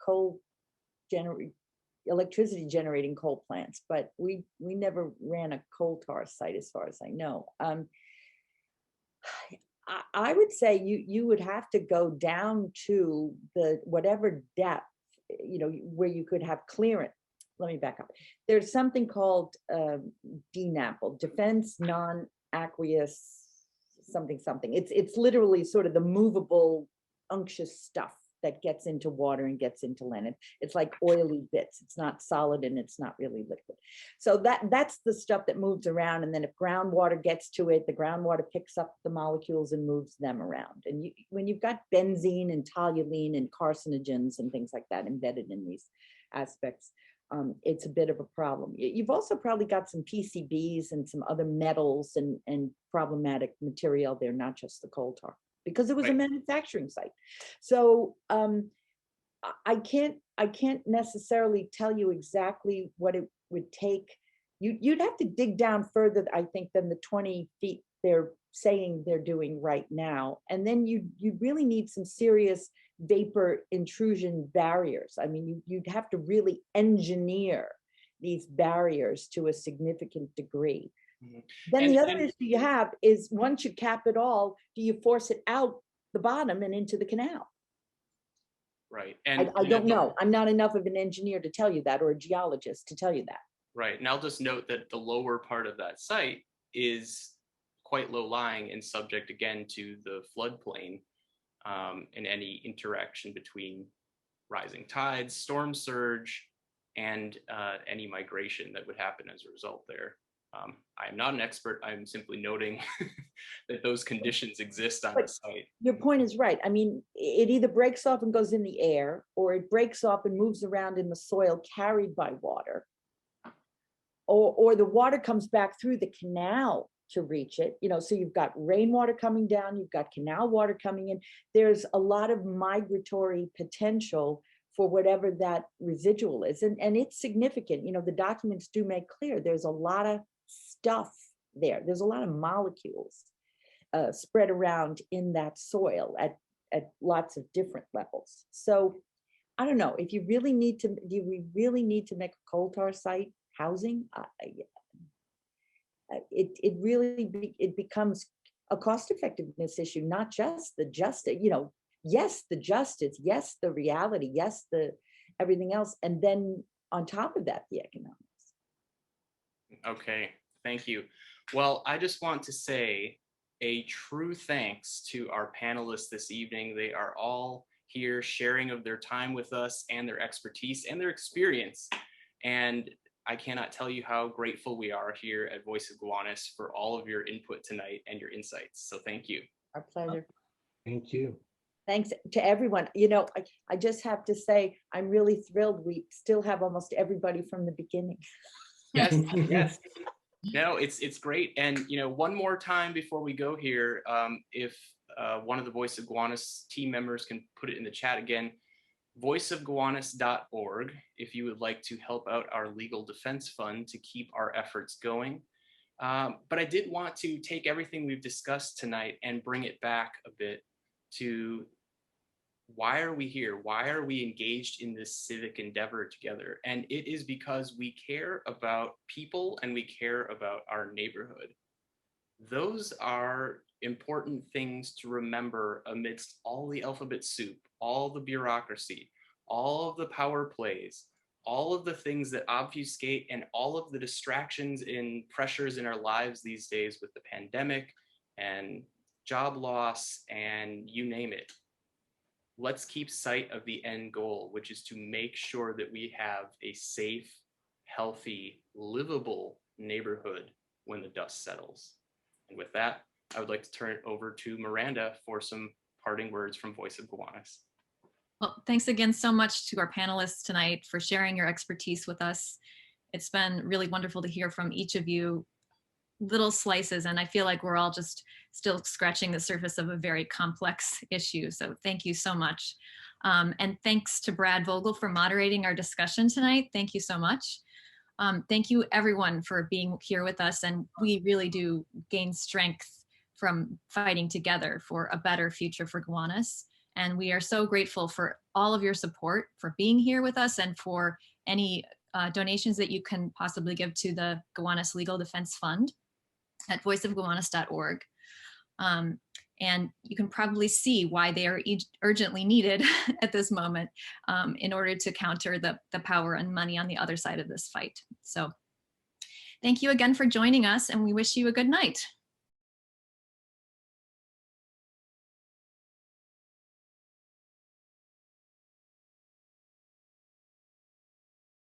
Speaker 6: electricity generating coal plants, but we never ran a coal tar site as far as I know. I would say you would have to go down to the whatever depth, where you could have clearance. Let me back up. There's something called DNAPL, Defense Non-Aqueous something. It's literally sort of the movable unctuous stuff that gets into water and gets into land. It's like oily bits. It's not solid and it's not really liquid. So that's the stuff that moves around. And then if groundwater gets to it, the groundwater picks up the molecules and moves them around. And when you've got benzene and toluene and carcinogens and things like that embedded in these aspects, it's a bit of a problem. You've also probably got some PCBs and some other metals and problematic material there, not just the coal tar, because it was a manufacturing site. So I can't necessarily tell you exactly what it would take. You'd have to dig down further, I think, than the 20 feet they're saying they're doing right now. And then you really need some serious vapor intrusion barriers. I mean, you'd have to really engineer these barriers to a significant degree. Mm-hmm. Then the other issue you have is once you cap it all, do you force it out the bottom and into the canal?
Speaker 2: Right. And
Speaker 6: I don't know. I'm not enough of an engineer to tell you that, or a geologist to tell you that.
Speaker 2: Right. And I'll just note that the lower part of that site is quite low lying and subject again to the floodplain and any interaction between rising tides, storm surge, and any migration that would happen as a result there. I am not an expert. I'm simply noting that those conditions exist on the site.
Speaker 6: Your point is right. I mean, it either breaks off and goes in the air, or it breaks off and moves around in the soil carried by water, or the water comes back through the canal to reach it. So you've got rainwater coming down, you've got canal water coming in. There's a lot of migratory potential for whatever that residual is. And it's significant. The documents do make clear there's a lot of stuff there. There's a lot of molecules spread around in that soil at lots of different levels. So I don't know, if you really need to, do we really need to make a coal tar site housing? It really, it becomes a cost effectiveness issue, not just the justice, yes, the justice, yes, the reality, yes, the everything else. And then on top of that, the economics.
Speaker 2: Okay, thank you. Well, I just want to say a true thanks to our panelists this evening. They are all here sharing of their time with us and their expertise and their experience. And I cannot tell you how grateful we are here at Voice of Gowanus for all of your input tonight and your insights. So thank you.
Speaker 6: Our pleasure.
Speaker 3: Thank you.
Speaker 6: Thanks to everyone. I just have to say, I'm really thrilled. We still have almost everybody from the beginning.
Speaker 2: Yes, yes. No, it's great. And, one more time before we go here, if one of the Voice of Gowanus team members can put it in the chat again, voiceofgowanus.org, if you would like to help out our legal defense fund to keep our efforts going. But I did want to take everything we've discussed tonight and bring it back a bit to why are we here? Why are we engaged in this civic endeavor together? And it is because we care about people and we care about our neighborhood. Those are important things to remember amidst all the alphabet soup, all the bureaucracy, all of the power plays, all of the things that obfuscate and all of the distractions and pressures in our lives these days with the pandemic and job loss and you name it. Let's keep sight of the end goal, which is to make sure that we have a safe, healthy, livable neighborhood when the dust settles. And with that, I would like to turn it over to Miranda for some parting words from Voice of Gowanus.
Speaker 1: Well, thanks again so much to our panelists tonight for sharing your expertise with us. It's been really wonderful to hear from each of you, little slices, and I feel like we're all just still scratching the surface of a very complex issue. So thank you so much. And thanks to Brad Vogel for moderating our discussion tonight. Thank you so much. Thank you everyone for being here with us, and we really do gain strength from fighting together for a better future for Gowanus. And we are so grateful for all of your support, for being here with us, and for any donations that you can possibly give to the Gowanus Legal Defense Fund at voiceofgowanus.org. And you can probably see why they are urgently needed at this moment in order to counter the power and money on the other side of this fight. So thank you again for joining us, and we wish you a good night.